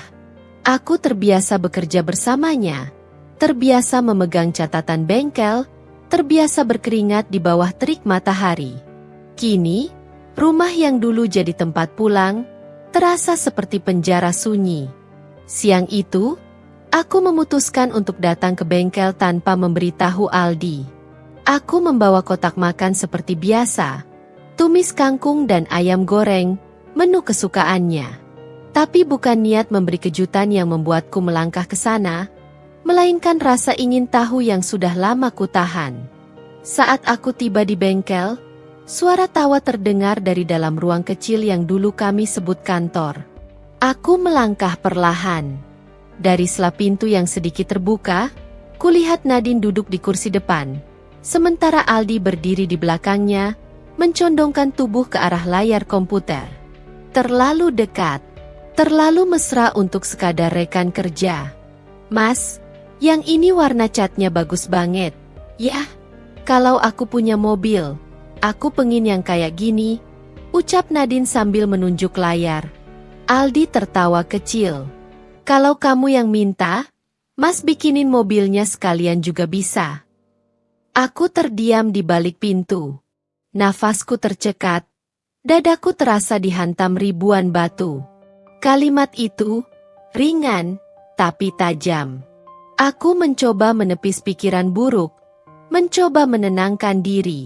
Aku terbiasa bekerja bersamanya, terbiasa memegang catatan bengkel, terbiasa berkeringat di bawah terik matahari. Kini, rumah yang dulu jadi tempat pulang, terasa seperti penjara sunyi. Siang itu, aku memutuskan untuk datang ke bengkel tanpa memberitahu Aldi. Aku membawa kotak makan seperti biasa, tumis kangkung dan ayam goreng, menu kesukaannya. Tapi bukan niat memberi kejutan yang membuatku melangkah ke sana, melainkan rasa ingin tahu yang sudah lama kutahan. Saat aku tiba di bengkel, suara tawa terdengar dari dalam ruang kecil yang dulu kami sebut kantor. Aku melangkah perlahan. Dari sela pintu yang sedikit terbuka, kulihat Nadine duduk di kursi depan, sementara Aldi berdiri di belakangnya, mencondongkan tubuh ke arah layar komputer. Terlalu dekat, terlalu mesra untuk sekadar rekan kerja. Mas, yang ini warna catnya bagus banget. Yah, kalau aku punya mobil, aku pengin yang kayak gini, ucap Nadine sambil menunjuk layar. Aldi tertawa kecil. Kalau kamu yang minta, Mas bikinin mobilnya sekalian juga bisa. Aku terdiam di balik pintu. Nafasku tercekat. Dadaku terasa dihantam ribuan batu. Kalimat itu ringan, tapi tajam. Aku mencoba menepis pikiran buruk, mencoba menenangkan diri.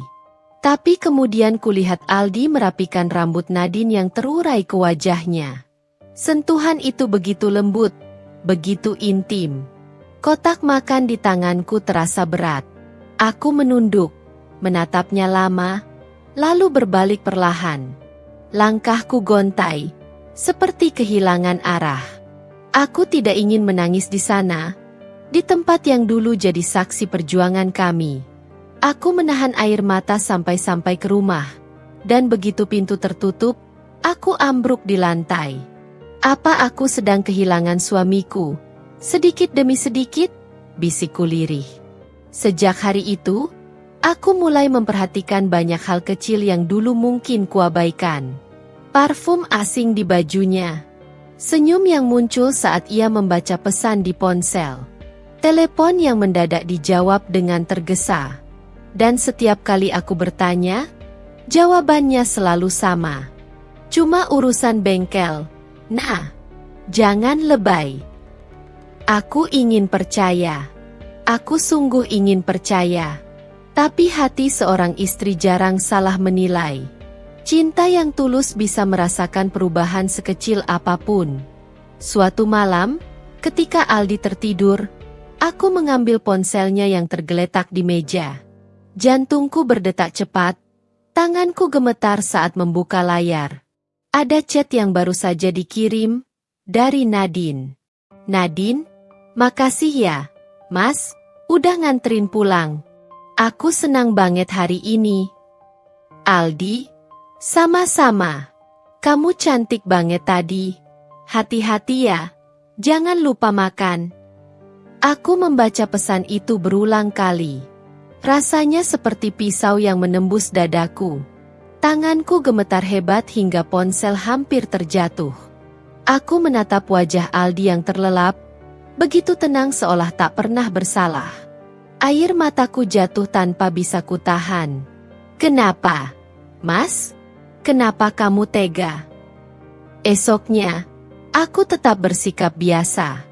Tapi kemudian kulihat Aldi merapikan rambut Nadine yang terurai ke wajahnya. Sentuhan itu begitu lembut, begitu intim. Kotak makan di tanganku terasa berat. Aku menunduk, menatapnya lama, lalu berbalik perlahan. Langkahku gontai, seperti kehilangan arah. Aku tidak ingin menangis di sana, di tempat yang dulu jadi saksi perjuangan kami. Aku menahan air mata sampai ke rumah, dan begitu pintu tertutup, aku ambruk di lantai. Apa aku sedang kehilangan suamiku? Sedikit demi sedikit, bisikku lirih. Sejak hari itu, aku mulai memperhatikan banyak hal kecil yang dulu mungkin kuabaikan. Parfum asing di bajunya. Senyum yang muncul saat ia membaca pesan di ponsel. Telepon yang mendadak dijawab dengan tergesa. Dan setiap kali aku bertanya, jawabannya selalu sama. Cuma urusan bengkel. Nah, jangan lebay. Aku ingin percaya. Aku sungguh ingin percaya. Tapi hati seorang istri jarang salah menilai. Cinta yang tulus bisa merasakan perubahan sekecil apapun. Suatu malam, ketika Aldi tertidur, aku mengambil ponselnya yang tergeletak di meja. Jantungku berdetak cepat, tanganku gemetar saat membuka layar. Ada chat yang baru saja dikirim, dari Nadine. Nadine, makasih ya, Mas, udah nganterin pulang. Aku senang banget hari ini. Aldi, sama-sama. Kamu cantik banget tadi. Hati-hati ya, jangan lupa makan. Aku membaca pesan itu berulang kali. Rasanya seperti pisau yang menembus dadaku. Tanganku gemetar hebat hingga ponsel hampir terjatuh. Aku menatap wajah Aldi yang terlelap, begitu tenang seolah tak pernah bersalah. Air mataku jatuh tanpa bisa kutahan. Kenapa, Mas? Kenapa kamu tega? Esoknya, aku tetap bersikap biasa.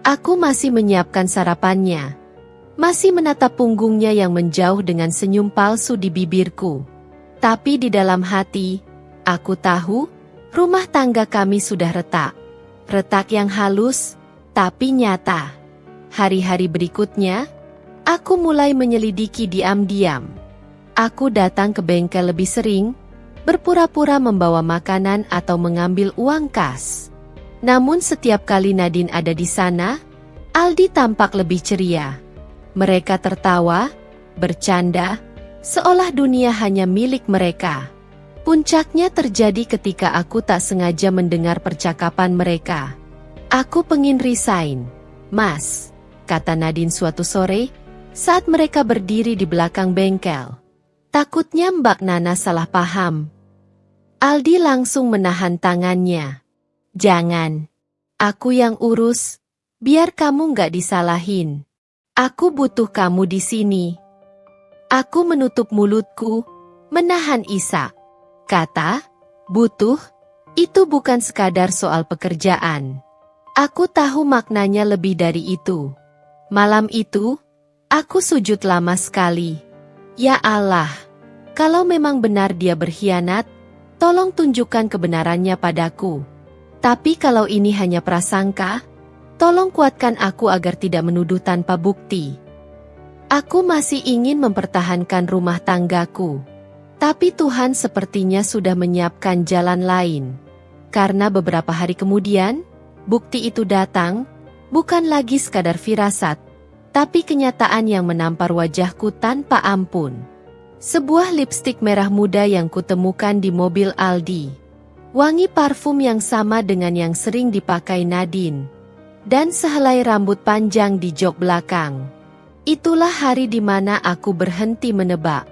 Aku masih menyiapkan sarapannya. Masih menatap punggungnya yang menjauh dengan senyum palsu di bibirku. Tapi di dalam hati, aku tahu, rumah tangga kami sudah retak. Retak yang halus, tapi nyata. Hari-hari berikutnya, aku mulai menyelidiki diam-diam. Aku datang ke bengkel lebih sering, berpura-pura membawa makanan atau mengambil uang kas. Namun setiap kali Nadine ada di sana, Aldi tampak lebih ceria. Mereka tertawa, bercanda, seolah dunia hanya milik mereka. Puncaknya terjadi ketika aku tak sengaja mendengar percakapan mereka. Aku pengin resign, Mas, kata Nadine suatu sore, saat mereka berdiri di belakang bengkel. Takutnya Mbak Nana salah paham. Aldi langsung menahan tangannya. Jangan, aku yang urus, biar kamu nggak disalahin. Aku butuh kamu di sini. Aku menutup mulutku, menahan isak. Kata, butuh, itu bukan sekadar soal pekerjaan. Aku tahu maknanya lebih dari itu. Malam itu, aku sujud lama sekali. Ya Allah, kalau memang benar dia berkhianat, tolong tunjukkan kebenarannya padaku. Tapi kalau ini hanya prasangka, tolong kuatkan aku agar tidak menuduh tanpa bukti. Aku masih ingin mempertahankan rumah tanggaku. Tapi Tuhan sepertinya sudah menyiapkan jalan lain. Karena beberapa hari kemudian, bukti itu datang, bukan lagi sekadar firasat, tapi kenyataan yang menampar wajahku tanpa ampun. Sebuah lipstik merah muda yang kutemukan di mobil Aldi. Wangi parfum yang sama dengan yang sering dipakai Nadine. Dan sehelai rambut panjang di jok belakang. Itulah hari di mana aku berhenti menebak.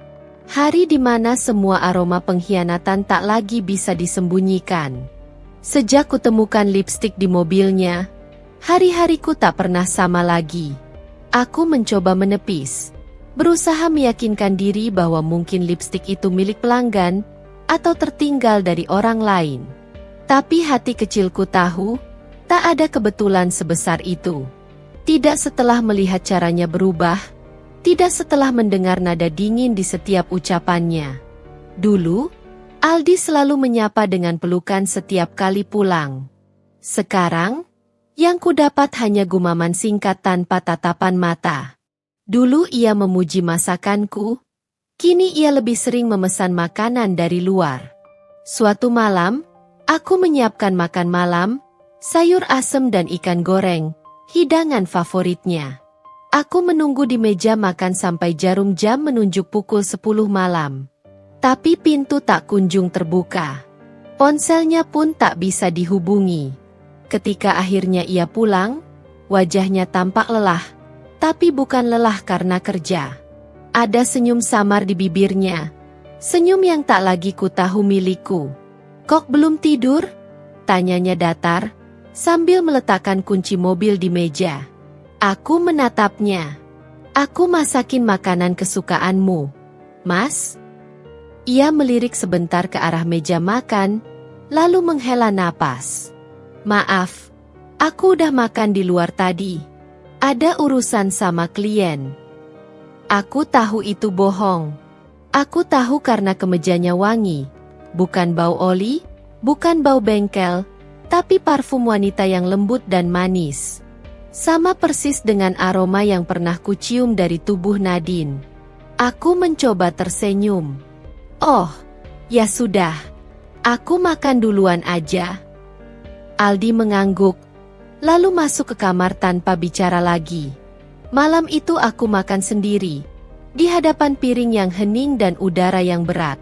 Hari di mana semua aroma pengkhianatan tak lagi bisa disembunyikan. Sejak kutemukan lipstik di mobilnya, hari-hariku tak pernah sama lagi. Aku mencoba menepis, berusaha meyakinkan diri bahwa mungkin lipstik itu milik pelanggan atau tertinggal dari orang lain. Tapi hati kecilku tahu, tak ada kebetulan sebesar itu. Tidak setelah melihat caranya berubah, tidak setelah mendengar nada dingin di setiap ucapannya. Dulu, Aldi selalu menyapa dengan pelukan setiap kali pulang. Sekarang, yang kudapat hanya gumaman singkat tanpa tatapan mata. Dulu ia memuji masakanku, kini ia lebih sering memesan makanan dari luar. Suatu malam, aku menyiapkan makan malam, sayur asem dan ikan goreng, hidangan favoritnya. Aku menunggu di meja makan sampai jarum jam menunjuk pukul 10 malam. Tapi pintu tak kunjung terbuka. Ponselnya pun tak bisa dihubungi. Ketika akhirnya ia pulang, wajahnya tampak lelah, tapi bukan lelah karena kerja. Ada senyum samar di bibirnya, senyum yang tak lagi ku tahu milikku. Kok belum tidur? Tanyanya datar, sambil meletakkan kunci mobil di meja. Aku menatapnya. Aku masakin makanan kesukaanmu, Mas. Ia melirik sebentar ke arah meja makan, lalu menghela napas. Maaf, aku udah makan di luar tadi. Ada urusan sama klien. Aku tahu itu bohong. Aku tahu karena kemejanya wangi. Bukan bau oli, bukan bau bengkel, tapi parfum wanita yang lembut dan manis. Sama persis dengan aroma yang pernah kucium dari tubuh Nadine. Aku mencoba tersenyum. Oh, ya sudah. Aku makan duluan aja. Aldi mengangguk, lalu masuk ke kamar tanpa bicara lagi. Malam itu aku makan sendiri, di hadapan piring yang hening dan udara yang berat.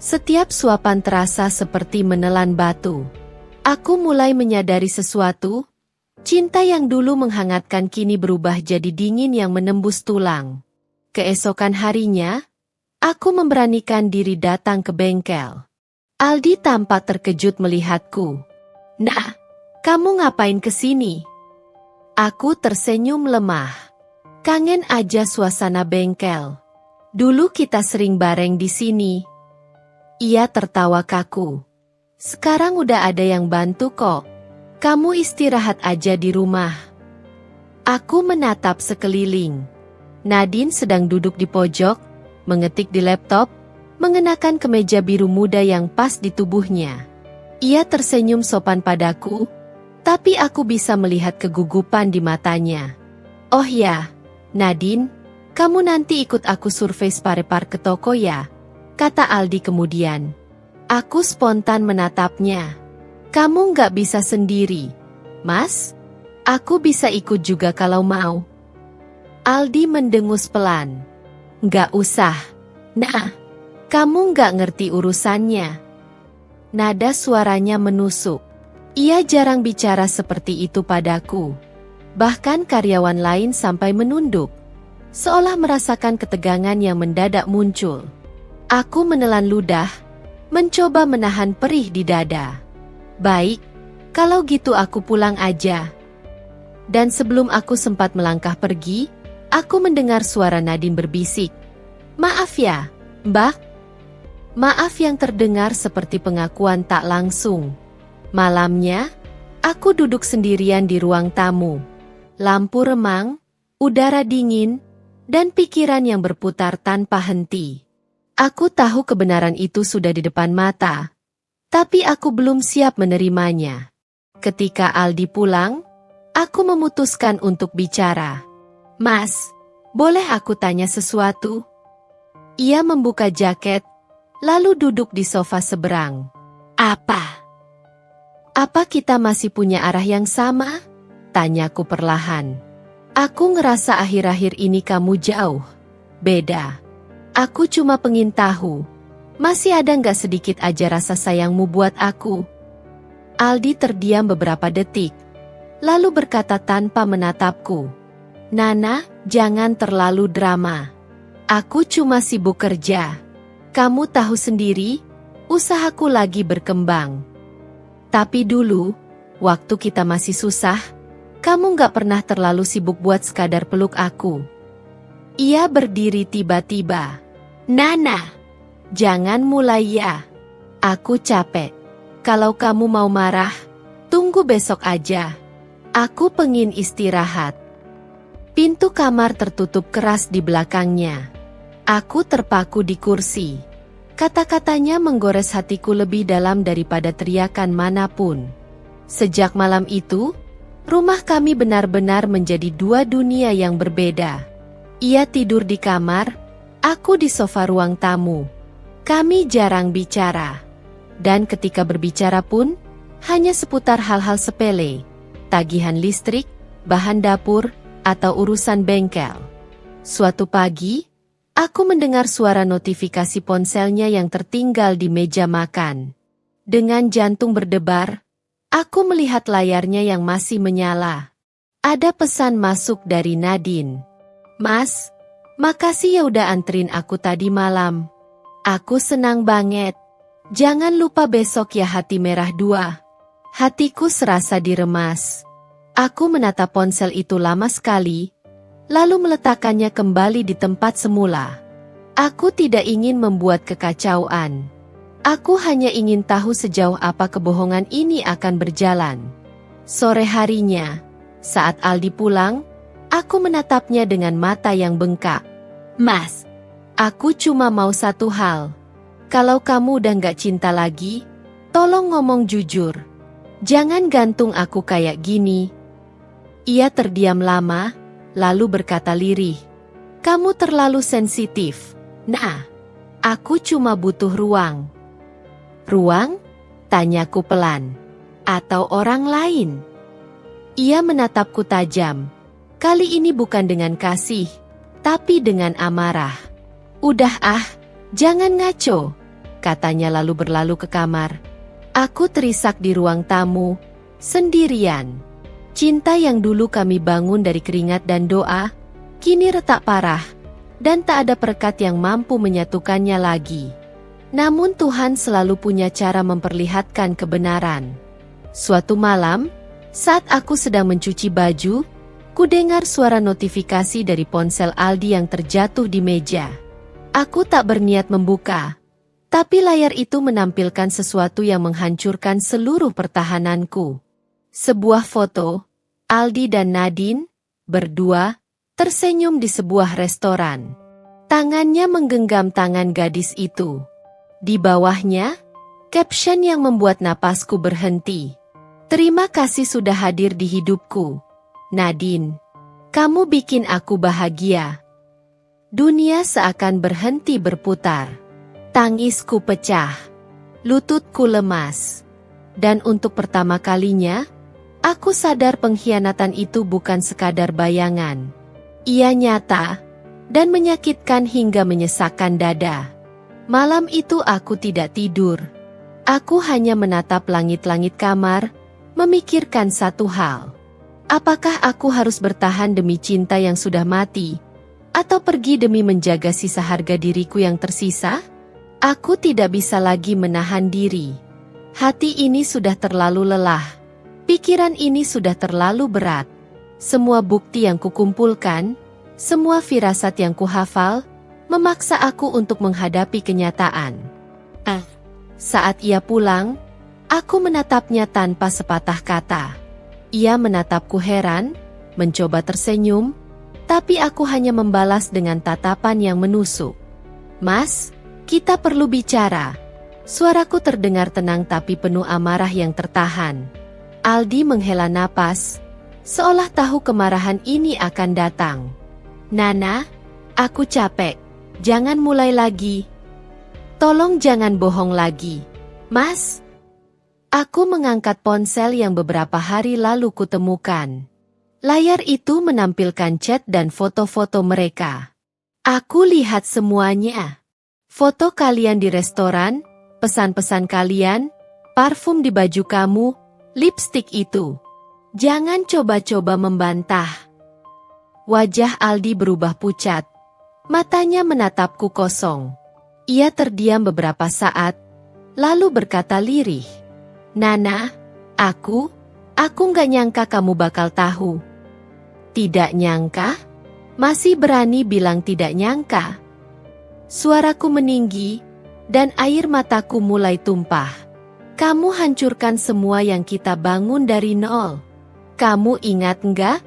Setiap suapan terasa seperti menelan batu. Aku mulai menyadari sesuatu. Cinta yang dulu menghangatkan kini berubah jadi dingin yang menembus tulang. Keesokan harinya, aku memberanikan diri datang ke bengkel. Aldi tampak terkejut melihatku. Nah, kamu ngapain kesini? Aku tersenyum lemah. Kangen aja suasana bengkel. Dulu kita sering bareng di sini. Ia tertawa kaku. Sekarang udah ada yang bantu kok. Kamu istirahat aja di rumah. Aku menatap sekeliling. Nadine sedang duduk di pojok, mengetik di laptop, mengenakan kemeja biru muda yang pas di tubuhnya. Ia tersenyum sopan padaku, tapi aku bisa melihat kegugupan di matanya. Oh ya, Nadine, kamu nanti ikut aku survei spare-part ke toko ya, kata Aldi kemudian. Aku spontan menatapnya. Kamu nggak bisa sendiri, Mas? Aku bisa ikut juga kalau mau. Aldi mendengus pelan. Nggak usah. Nah, kamu nggak ngerti urusannya. Nada suaranya menusuk. Ia jarang bicara seperti itu padaku. Bahkan karyawan lain sampai menunduk, seolah merasakan ketegangan yang mendadak muncul. Aku menelan ludah, mencoba menahan perih di dada. Baik, kalau gitu aku pulang aja. Dan sebelum aku sempat melangkah pergi, aku mendengar suara Nadine berbisik. Maaf ya, Mbak. Maaf yang terdengar seperti pengakuan tak langsung. Malamnya, aku duduk sendirian di ruang tamu. Lampu remang, udara dingin, dan pikiran yang berputar tanpa henti. Aku tahu kebenaran itu sudah di depan mata, tapi aku belum siap menerimanya. Ketika Aldi pulang, aku memutuskan untuk bicara. Mas, boleh aku tanya sesuatu? Ia membuka jaket, lalu duduk di sofa seberang. Apa? Apa kita masih punya arah yang sama? Tanyaku perlahan. Aku ngerasa akhir-akhir ini kamu jauh beda. Aku cuma pengen tahu, masih ada nggak sedikit aja rasa sayangmu buat aku? Aldi terdiam beberapa detik, lalu berkata tanpa menatapku. Nana, jangan terlalu drama. Aku cuma sibuk kerja. Kamu tahu sendiri, usahaku lagi berkembang. Tapi dulu, waktu kita masih susah, kamu nggak pernah terlalu sibuk buat sekadar peluk aku. Ia berdiri tiba-tiba. Nana, jangan mulai ya. Aku capek. Kalau kamu mau marah, tunggu besok aja. Aku pengin istirahat. Pintu kamar tertutup keras di belakangnya. Aku terpaku di kursi. Kata-katanya menggores hatiku lebih dalam daripada teriakan manapun. Sejak malam itu, rumah kami benar-benar menjadi dua dunia yang berbeda. Ia tidur di kamar, aku di sofa ruang tamu. Kami jarang bicara. Dan ketika berbicara pun, hanya seputar hal-hal sepele, tagihan listrik, bahan dapur, atau urusan bengkel. Suatu pagi, aku mendengar suara notifikasi ponselnya yang tertinggal di meja makan. Dengan jantung berdebar, aku melihat layarnya yang masih menyala. Ada pesan masuk dari Nadine. Mas, makasih ya udah anterin aku tadi malam. Aku senang banget. Jangan lupa besok ya hati merah 2. Hatiku serasa diremas. Aku menatap ponsel itu lama sekali, lalu meletakkannya kembali di tempat semula. Aku tidak ingin membuat kekacauan. Aku hanya ingin tahu sejauh apa kebohongan ini akan berjalan. Sore harinya, saat Aldi pulang, aku menatapnya dengan mata yang bengkak. Mas, aku cuma mau satu hal. Kalau kamu udah gak cinta lagi, tolong ngomong jujur. Jangan gantung aku kayak gini. Ia terdiam lama, lalu berkata lirih. Kamu terlalu sensitif. Nah, aku cuma butuh ruang. Ruang? Tanyaku pelan. Atau orang lain? Ia menatapku tajam. Kali ini bukan dengan kasih, tapi dengan amarah. Udah jangan ngaco, katanya lalu berlalu ke kamar. Aku terisak di ruang tamu, sendirian. Cinta yang dulu kami bangun dari keringat dan doa, kini retak parah, dan tak ada perekat yang mampu menyatukannya lagi. Namun Tuhan selalu punya cara memperlihatkan kebenaran. Suatu malam, saat aku sedang mencuci baju, Ku dengar suara notifikasi dari ponsel Aldi yang terjatuh di meja. Aku tak berniat membuka, tapi layar itu menampilkan sesuatu yang menghancurkan seluruh pertahananku. Sebuah foto, Aldi dan Nadine, berdua, tersenyum di sebuah restoran. Tangannya menggenggam tangan gadis itu. Di bawahnya, caption yang membuat napasku berhenti. Terima kasih sudah hadir di hidupku, Nadine. Kamu bikin aku bahagia. Dunia seakan berhenti berputar. Tangisku pecah. Lututku lemas. Dan untuk pertama kalinya, aku sadar pengkhianatan itu bukan sekadar bayangan. Ia nyata dan menyakitkan hingga menyesakkan dada. Malam itu aku tidak tidur. Aku hanya menatap langit-langit kamar, memikirkan satu hal. Apakah aku harus bertahan demi cinta yang sudah mati, atau pergi demi menjaga sisa harga diriku yang tersisa? Aku tidak bisa lagi menahan diri. Hati ini sudah terlalu lelah. Pikiran ini sudah terlalu berat. Semua bukti yang kukumpulkan, semua firasat yang kuhafal, memaksa aku untuk menghadapi kenyataan. Saat ia pulang, aku menatapnya tanpa sepatah kata. Ia menatapku heran, mencoba tersenyum, tapi aku hanya membalas dengan tatapan yang menusuk. Mas, kita perlu bicara. Suaraku terdengar tenang tapi penuh amarah yang tertahan. Aldi menghela napas, seolah tahu kemarahan ini akan datang. Nana, aku capek. Jangan mulai lagi. Tolong jangan bohong lagi. Mas? Aku mengangkat ponsel yang beberapa hari lalu kutemukan. Layar itu menampilkan chat dan foto-foto mereka. Aku lihat semuanya. Foto kalian di restoran, pesan-pesan kalian, parfum di baju kamu, lipstik itu. Jangan coba-coba membantah. Wajah Aldi berubah pucat. Matanya menatapku kosong. Ia terdiam beberapa saat, lalu berkata lirih. Nana, aku nggak nyangka kamu bakal tahu. Tidak nyangka? Masih berani bilang tidak nyangka? Suaraku meninggi, dan air mataku mulai tumpah. Kamu hancurkan semua yang kita bangun dari nol. Kamu ingat nggak?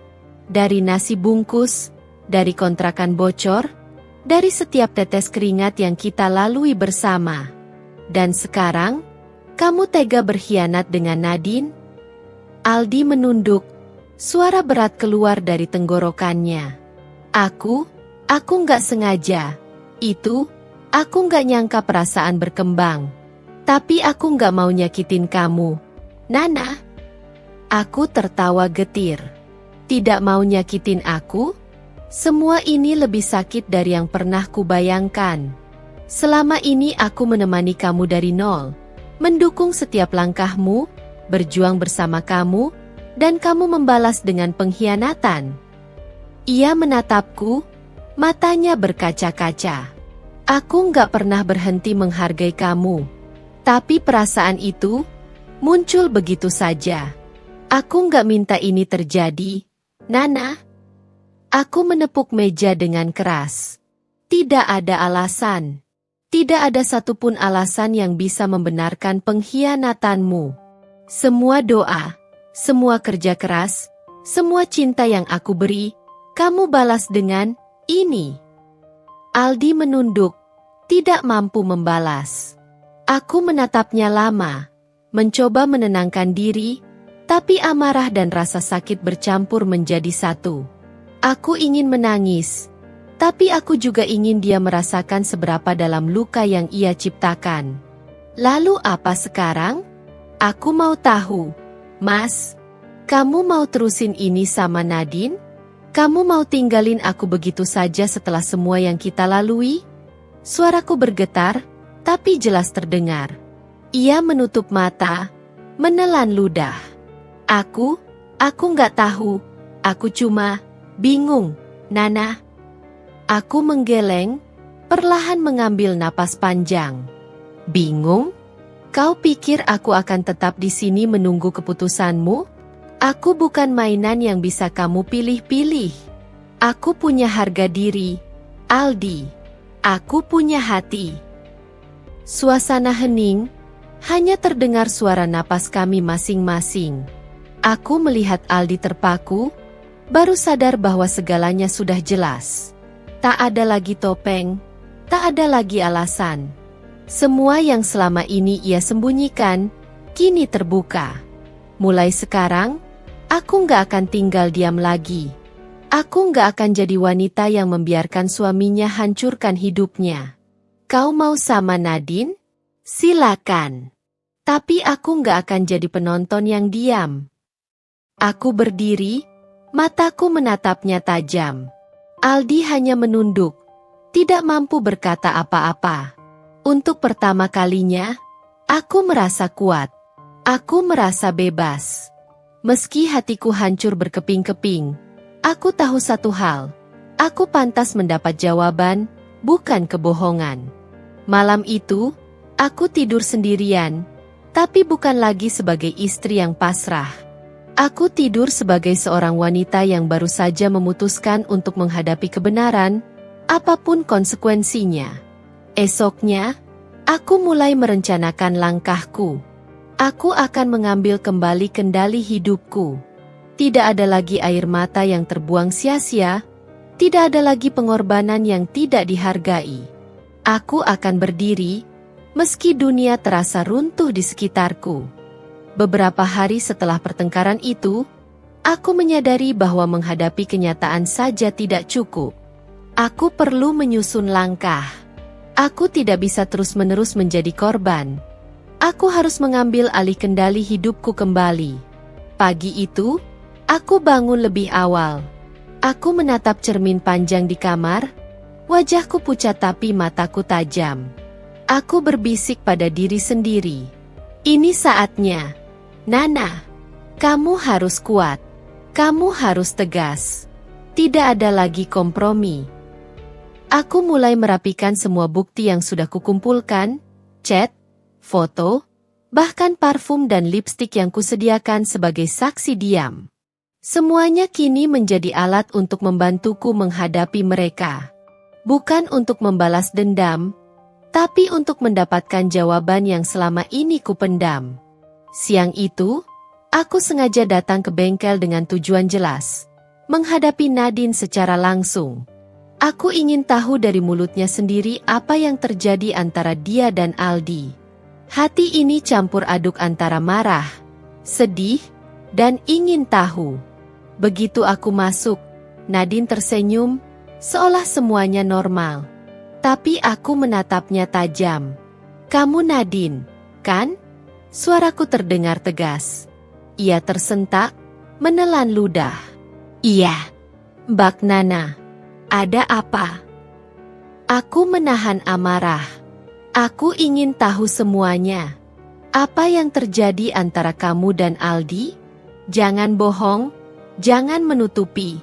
Dari nasi bungkus, dari kontrakan bocor, dari setiap tetes keringat yang kita lalui bersama. Dan sekarang, kamu tega berkhianat dengan Nadine? Aldi menunduk, suara berat keluar dari tenggorokannya. Aku nggak sengaja. Aku nggak nyangka perasaan berkembang. Tapi aku nggak mau nyakitin kamu. Nana. Aku tertawa getir. Tidak mau nyakitin aku? Semua ini lebih sakit dari yang pernah kubayangkan. Selama ini aku menemani kamu dari nol, mendukung setiap langkahmu, berjuang bersama kamu, dan kamu membalas dengan pengkhianatan. Ia menatapku, matanya berkaca-kaca. Aku nggak pernah berhenti menghargai kamu, tapi perasaan itu muncul begitu saja. Aku nggak minta ini terjadi, Nana. Aku menepuk meja dengan keras. Tidak ada alasan. Tidak ada satupun alasan yang bisa membenarkan pengkhianatanmu. Semua doa, semua kerja keras, semua cinta yang aku beri, kamu balas dengan ini. Aldi menunduk, tidak mampu membalas. Aku menatapnya lama, mencoba menenangkan diri, tapi amarah dan rasa sakit bercampur menjadi satu. Aku ingin menangis, tapi aku juga ingin dia merasakan seberapa dalam luka yang ia ciptakan. Lalu apa sekarang? Aku mau tahu. Mas, kamu mau terusin ini sama Nadine? Kamu mau tinggalin aku begitu saja setelah semua yang kita lalui? Suaraku bergetar, tapi jelas terdengar. Ia menutup mata, menelan ludah. Aku nggak tahu. Aku cuma bingung, Nana. Aku menggeleng, perlahan mengambil napas panjang. Bingung? Kau pikir aku akan tetap di sini menunggu keputusanmu? Aku bukan mainan yang bisa kamu pilih-pilih. Aku punya harga diri, Aldi. Aku punya hati. Suasana hening, hanya terdengar suara napas kami masing-masing. Aku melihat Aldi terpaku, baru sadar bahwa segalanya sudah jelas. Tak ada lagi topeng, tak ada lagi alasan. Semua yang selama ini ia sembunyikan, kini terbuka. Mulai sekarang, aku nggak akan tinggal diam lagi. Aku nggak akan jadi wanita yang membiarkan suaminya hancurkan hidupnya. Kau mau sama Nadine? Silakan. Tapi aku nggak akan jadi penonton yang diam. Aku berdiri, mataku menatapnya tajam. Aldi hanya menunduk, tidak mampu berkata apa-apa. Untuk pertama kalinya, aku merasa kuat. Aku merasa bebas. Meski hatiku hancur berkeping-keping, aku tahu satu hal. Aku pantas mendapat jawaban, bukan kebohongan. Malam itu, aku tidur sendirian, tapi bukan lagi sebagai istri yang pasrah. Aku tidur sebagai seorang wanita yang baru saja memutuskan untuk menghadapi kebenaran, apapun konsekuensinya. Esoknya, aku mulai merencanakan langkahku. Aku akan mengambil kembali kendali hidupku. Tidak ada lagi air mata yang terbuang sia-sia, tidak ada lagi pengorbanan yang tidak dihargai. Aku akan berdiri, meski dunia terasa runtuh di sekitarku. Beberapa hari setelah pertengkaran itu, aku menyadari bahwa menghadapi kenyataan saja tidak cukup. Aku perlu menyusun langkah. Aku tidak bisa terus-menerus menjadi korban. Aku harus mengambil alih kendali hidupku kembali. Pagi itu, aku bangun lebih awal. Aku menatap cermin panjang di kamar. Wajahku pucat tapi mataku tajam. Aku berbisik pada diri sendiri. Ini saatnya. Nana, kamu harus kuat. Kamu harus tegas. Tidak ada lagi kompromi. Aku mulai merapikan semua bukti yang sudah kukumpulkan, chat, foto, bahkan parfum dan lipstik yang kusediakan sebagai saksi diam. Semuanya kini menjadi alat untuk membantuku menghadapi mereka. Bukan untuk membalas dendam, tapi untuk mendapatkan jawaban yang selama ini kupendam. Siang itu, aku sengaja datang ke bengkel dengan tujuan jelas, menghadapi Nadine secara langsung. Aku ingin tahu dari mulutnya sendiri apa yang terjadi antara dia dan Aldi. Hati ini campur aduk antara marah, sedih, dan ingin tahu. Begitu aku masuk, Nadine tersenyum, seolah semuanya normal. Tapi aku menatapnya tajam. Kamu Nadine, kan? Suaraku terdengar tegas. Ia tersentak, menelan ludah. Iya. Mbak Nana, ada apa? Aku menahan amarah. Aku ingin tahu semuanya. Apa yang terjadi antara kamu dan Aldi? Jangan bohong, jangan menutupi.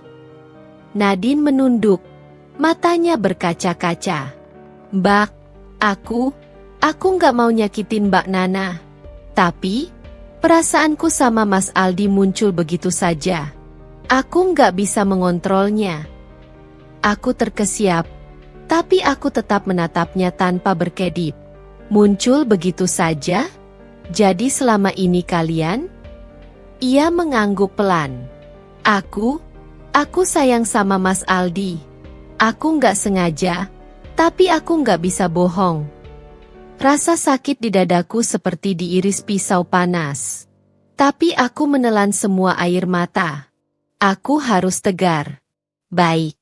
Nadine menunduk, matanya berkaca-kaca. Mbak, aku nggak mau nyakitin Mbak Nana. Tapi, perasaanku sama Mas Aldi muncul begitu saja. Aku nggak bisa mengontrolnya. Aku terkesiap, tapi aku tetap menatapnya tanpa berkedip. Muncul begitu saja? Jadi selama ini kalian? Ia mengangguk pelan. Aku sayang sama Mas Aldi. Aku nggak sengaja, tapi aku nggak bisa bohong. Rasa sakit di dadaku seperti diiris pisau panas. Tapi aku menelan semua air mata. Aku harus tegar. Baik.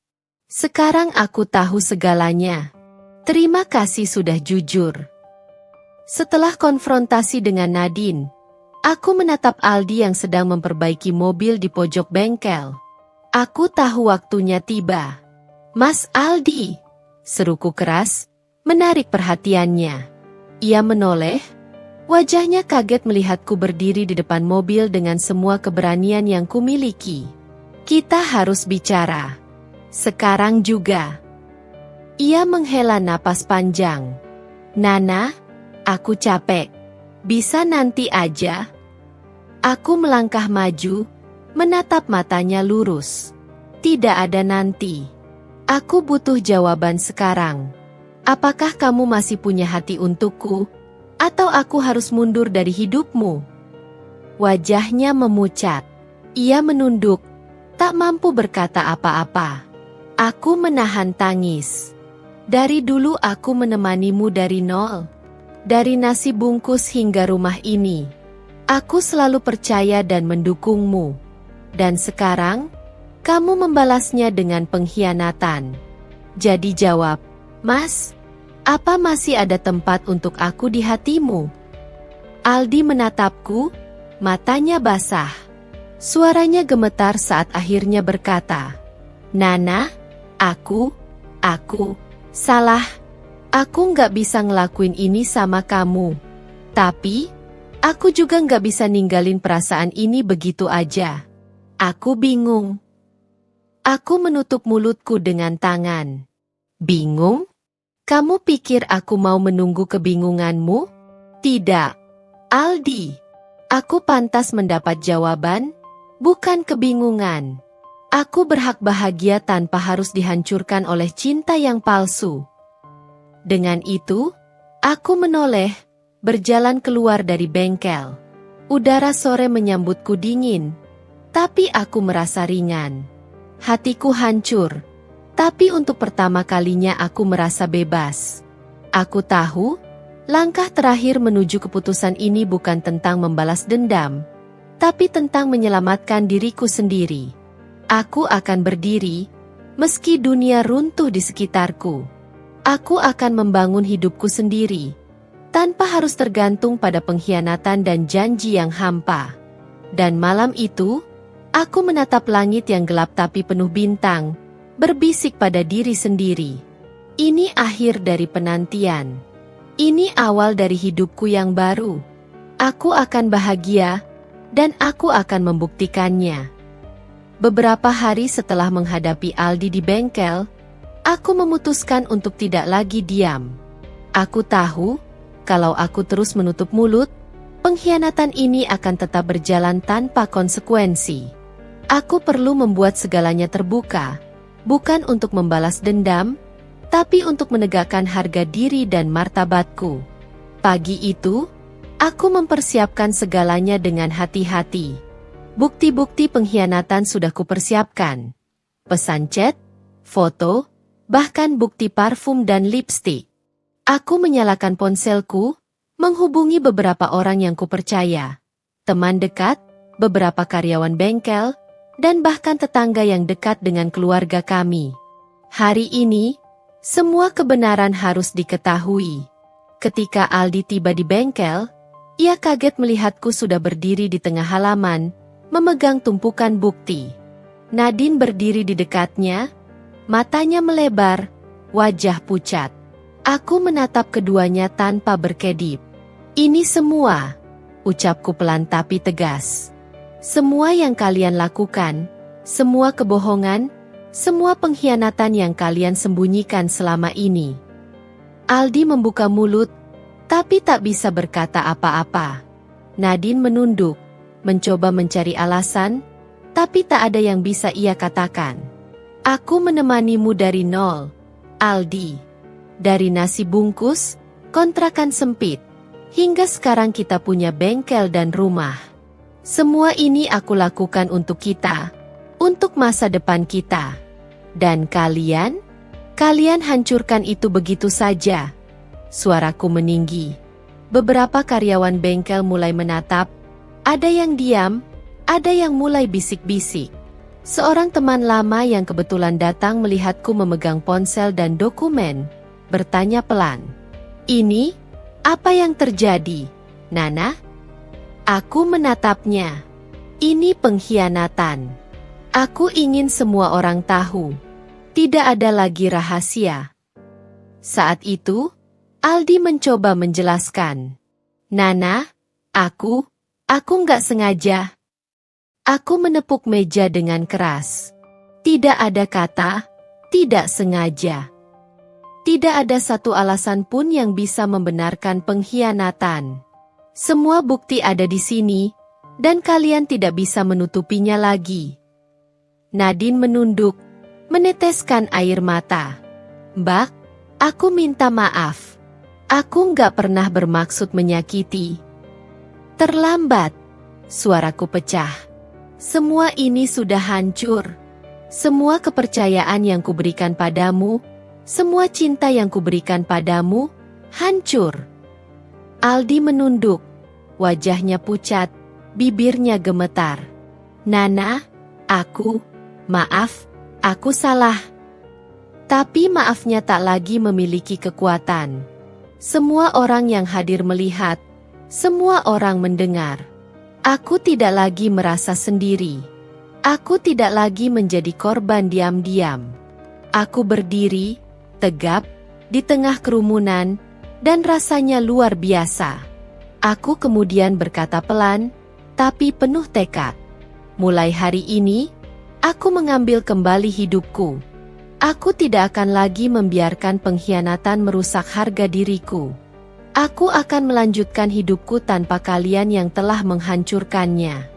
Sekarang aku tahu segalanya. Terima kasih sudah jujur. Setelah konfrontasi dengan Nadine, aku menatap Aldi yang sedang memperbaiki mobil di pojok bengkel. Aku tahu waktunya tiba. Mas Aldi, seruku keras, menarik perhatiannya. Ia menoleh, wajahnya kaget melihatku berdiri di depan mobil dengan semua keberanian yang kumiliki. Kita harus bicara. Sekarang juga. Ia menghela napas panjang. Nana, aku capek. Bisa nanti aja. Aku melangkah maju, menatap matanya lurus. Tidak ada nanti. Aku butuh jawaban sekarang. Apakah kamu masih punya hati untukku? Atau aku harus mundur dari hidupmu? Wajahnya memucat. Ia menunduk, tak mampu berkata apa-apa. Aku menahan tangis. Dari dulu aku menemanimu dari nol. Dari nasi bungkus hingga rumah ini. Aku selalu percaya dan mendukungmu. Dan sekarang, kamu membalasnya dengan pengkhianatan. Jadi jawab, Mas, apa masih ada tempat untuk aku di hatimu? Aldi menatapku, matanya basah. Suaranya gemetar saat akhirnya berkata, Nana, aku salah. Aku nggak bisa ngelakuin ini sama kamu. Tapi, aku juga nggak bisa ninggalin perasaan ini begitu aja. Aku bingung. Aku menutup mulutku dengan tangan. Bingung? Kamu pikir aku mau menunggu kebingunganmu? Tidak. Aldi, aku pantas mendapat jawaban, bukan kebingungan. Aku berhak bahagia tanpa harus dihancurkan oleh cinta yang palsu. Dengan itu, aku menoleh, berjalan keluar dari bengkel. Udara sore menyambutku dingin, tapi aku merasa ringan. Hatiku hancur, tapi untuk pertama kalinya aku merasa bebas. Aku tahu, langkah terakhir menuju keputusan ini bukan tentang membalas dendam, tapi tentang menyelamatkan diriku sendiri. Aku akan berdiri, meski dunia runtuh di sekitarku. Aku akan membangun hidupku sendiri, tanpa harus tergantung pada pengkhianatan dan janji yang hampa. Dan malam itu, aku menatap langit yang gelap tapi penuh bintang, berbisik pada diri sendiri. Ini akhir dari penantian. Ini awal dari hidupku yang baru. Aku akan bahagia, dan aku akan membuktikannya. Beberapa hari setelah menghadapi Aldi di bengkel, aku memutuskan untuk tidak lagi diam. Aku tahu, kalau aku terus menutup mulut, pengkhianatan ini akan tetap berjalan tanpa konsekuensi. Aku perlu membuat segalanya terbuka, bukan untuk membalas dendam, tapi untuk menegakkan harga diri dan martabatku. Pagi itu, aku mempersiapkan segalanya dengan hati-hati. Bukti-bukti pengkhianatan sudah kupersiapkan. Pesan chat, foto, bahkan bukti parfum dan lipstik. Aku menyalakan ponselku, menghubungi beberapa orang yang kupercaya, teman dekat, beberapa karyawan bengkel, dan bahkan tetangga yang dekat dengan keluarga kami. Hari ini, semua kebenaran harus diketahui. Ketika Aldi tiba di bengkel, ia kaget melihatku sudah berdiri di tengah halaman, memegang tumpukan bukti. Nadine berdiri di dekatnya, matanya melebar, wajah pucat. Aku menatap keduanya tanpa berkedip. Ini semua, ucapku pelan tapi tegas. Semua yang kalian lakukan, semua kebohongan, semua pengkhianatan yang kalian sembunyikan selama ini. Aldi membuka mulut, tapi tak bisa berkata apa-apa. Nadine menunduk, mencoba mencari alasan, tapi tak ada yang bisa ia katakan. Aku menemanimu dari nol, Aldi. Dari nasi bungkus, kontrakan sempit, hingga sekarang kita punya bengkel dan rumah. Semua ini aku lakukan untuk kita, untuk masa depan kita. Dan kalian hancurkan itu begitu saja. Suaraku meninggi. Beberapa karyawan bengkel mulai menatap, ada yang diam, ada yang mulai bisik-bisik. Seorang teman lama yang kebetulan datang melihatku memegang ponsel dan dokumen, bertanya pelan. Ini, apa yang terjadi, Nana? Aku menatapnya. Ini pengkhianatan. Aku ingin semua orang tahu. Tidak ada lagi rahasia. Saat itu, Aldi mencoba menjelaskan. Nana, aku nggak sengaja. Aku menepuk meja dengan keras. Tidak ada kata, tidak sengaja. Tidak ada satu alasan pun yang bisa membenarkan pengkhianatan. Semua bukti ada di sini, dan kalian tidak bisa menutupinya lagi. Nadine menunduk, meneteskan air mata. Mbak, aku minta maaf. Aku nggak pernah bermaksud menyakiti. Terlambat. Suaraku pecah. Semua ini sudah hancur. Semua kepercayaan yang kuberikan padamu, semua cinta yang kuberikan padamu, hancur. Aldi menunduk. Wajahnya pucat, bibirnya gemetar. Nana, maaf, aku salah. Tapi maafnya tak lagi memiliki kekuatan. Semua orang yang hadir melihat, semua orang mendengar. Aku tidak lagi merasa sendiri. Aku tidak lagi menjadi korban diam-diam. Aku berdiri, tegap, di tengah kerumunan, dan rasanya luar biasa. Aku kemudian berkata pelan, tapi penuh tekad. Mulai hari ini, aku mengambil kembali hidupku. Aku tidak akan lagi membiarkan pengkhianatan merusak harga diriku. Aku akan melanjutkan hidupku tanpa kalian yang telah menghancurkannya.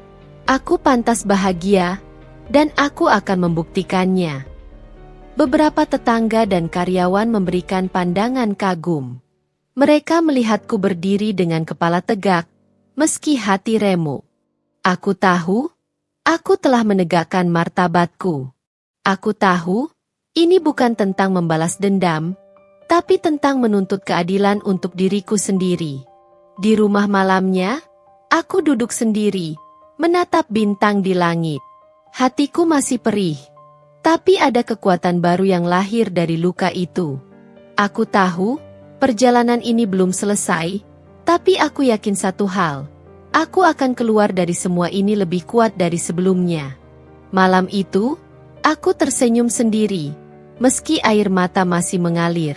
Aku pantas bahagia, dan aku akan membuktikannya. Beberapa tetangga dan karyawan memberikan pandangan kagum. Mereka melihatku berdiri dengan kepala tegak, meski hati remuk. Aku tahu, aku telah menegakkan martabatku. Aku tahu, ini bukan tentang membalas dendam, tapi tentang menuntut keadilan untuk diriku sendiri. Di rumah malamnya, aku duduk sendiri, menatap bintang di langit. Hatiku masih perih, tapi ada kekuatan baru yang lahir dari luka itu. Aku tahu, perjalanan ini belum selesai, tapi aku yakin satu hal, aku akan keluar dari semua ini lebih kuat dari sebelumnya. Malam itu, aku tersenyum sendiri, meski air mata masih mengalir.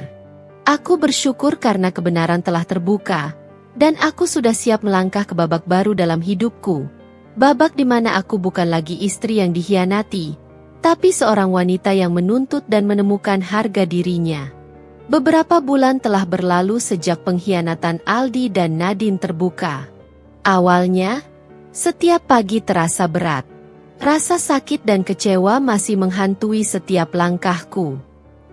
Aku bersyukur karena kebenaran telah terbuka, dan aku sudah siap melangkah ke babak baru dalam hidupku. Babak di mana aku bukan lagi istri yang dikhianati, tapi seorang wanita yang menuntut dan menemukan harga dirinya. Beberapa bulan telah berlalu sejak pengkhianatan Aldi dan Nadine terbuka. Awalnya, setiap pagi terasa berat. Rasa sakit dan kecewa masih menghantui setiap langkahku.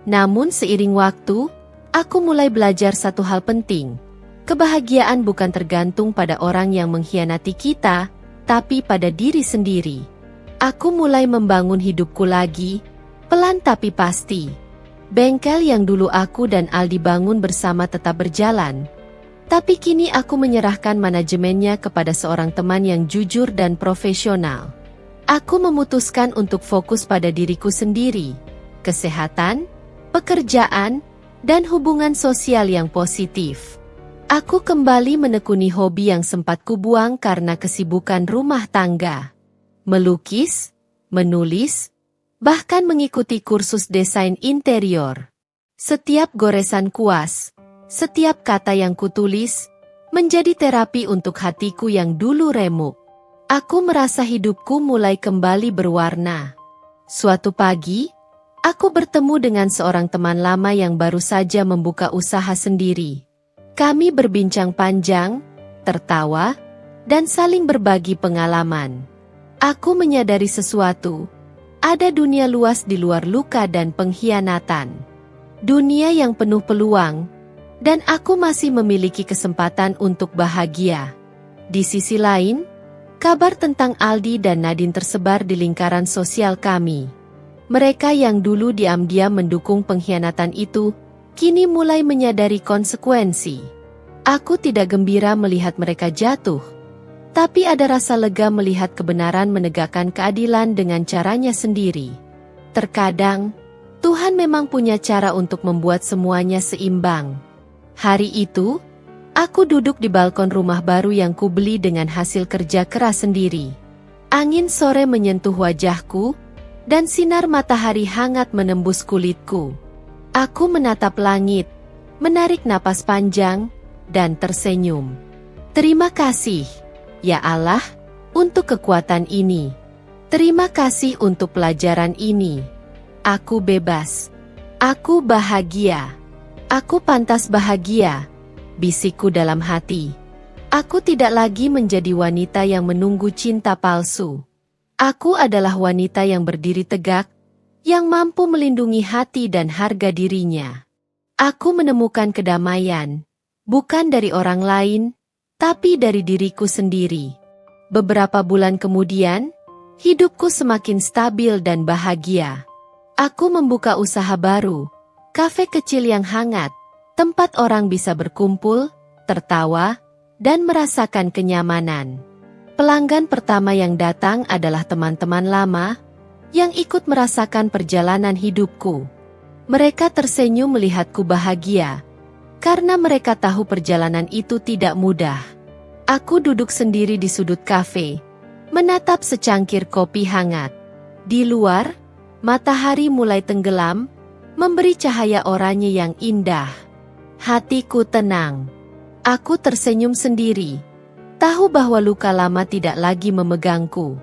Namun seiring waktu, aku mulai belajar satu hal penting. Kebahagiaan bukan tergantung pada orang yang mengkhianati kita, tapi pada diri sendiri. Aku mulai membangun hidupku lagi, pelan tapi pasti. Bengkel yang dulu aku dan Aldi bangun bersama tetap berjalan. Tapi kini aku menyerahkan manajemennya kepada seorang teman yang jujur dan profesional. Aku memutuskan untuk fokus pada diriku sendiri, kesehatan, pekerjaan, dan hubungan sosial yang positif. Aku kembali menekuni hobi yang sempat kubuang karena kesibukan rumah tangga. Melukis, menulis, bahkan mengikuti kursus desain interior. Setiap goresan kuas, setiap kata yang kutulis, menjadi terapi untuk hatiku yang dulu remuk. Aku merasa hidupku mulai kembali berwarna. Suatu pagi, aku bertemu dengan seorang teman lama yang baru saja membuka usaha sendiri. Kami berbincang panjang, tertawa, dan saling berbagi pengalaman. Aku menyadari sesuatu. Ada dunia luas di luar luka dan pengkhianatan. Dunia yang penuh peluang, dan aku masih memiliki kesempatan untuk bahagia. Di sisi lain, kabar tentang Aldi dan Nadine tersebar di lingkaran sosial kami. Mereka yang dulu diam-diam mendukung pengkhianatan itu, kini mulai menyadari konsekuensi. Aku tidak gembira melihat mereka jatuh, tapi ada rasa lega melihat kebenaran menegakkan keadilan dengan caranya sendiri. Terkadang, Tuhan memang punya cara untuk membuat semuanya seimbang. Hari itu, aku duduk di balkon rumah baru yang kubeli dengan hasil kerja keras sendiri. Angin sore menyentuh wajahku, dan sinar matahari hangat menembus kulitku. Aku menatap langit, menarik napas panjang, dan tersenyum. Terima kasih, ya Allah, untuk kekuatan ini. Terima kasih untuk pelajaran ini. Aku bebas. Aku bahagia. Aku pantas bahagia, bisikku dalam hati. Aku tidak lagi menjadi wanita yang menunggu cinta palsu. Aku adalah wanita yang berdiri tegak, yang mampu melindungi hati dan harga dirinya. Aku menemukan kedamaian, bukan dari orang lain, tapi dari diriku sendiri. Beberapa bulan kemudian, hidupku semakin stabil dan bahagia. Aku membuka usaha baru, kafe kecil yang hangat, tempat orang bisa berkumpul, tertawa, dan merasakan kenyamanan. Pelanggan pertama yang datang adalah teman-teman lama yang ikut merasakan perjalanan hidupku. Mereka tersenyum melihatku bahagia, karena mereka tahu perjalanan itu tidak mudah. Aku duduk sendiri di sudut kafe, menatap secangkir kopi hangat. Di luar, matahari mulai tenggelam, memberi cahaya oranye yang indah. Hatiku tenang. Aku tersenyum sendiri, tahu bahwa luka lama tidak lagi memegangku.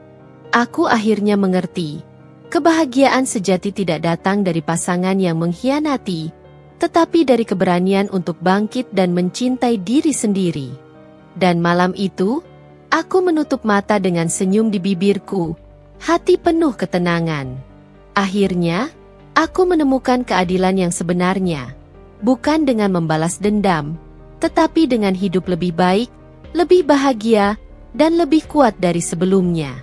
Aku akhirnya mengerti, kebahagiaan sejati tidak datang dari pasangan yang mengkhianati, tetapi dari keberanian untuk bangkit dan mencintai diri sendiri. Dan malam itu, aku menutup mata dengan senyum di bibirku, hati penuh ketenangan. Akhirnya, aku menemukan keadilan yang sebenarnya, bukan dengan membalas dendam, tetapi dengan hidup lebih baik, lebih bahagia, dan lebih kuat dari sebelumnya.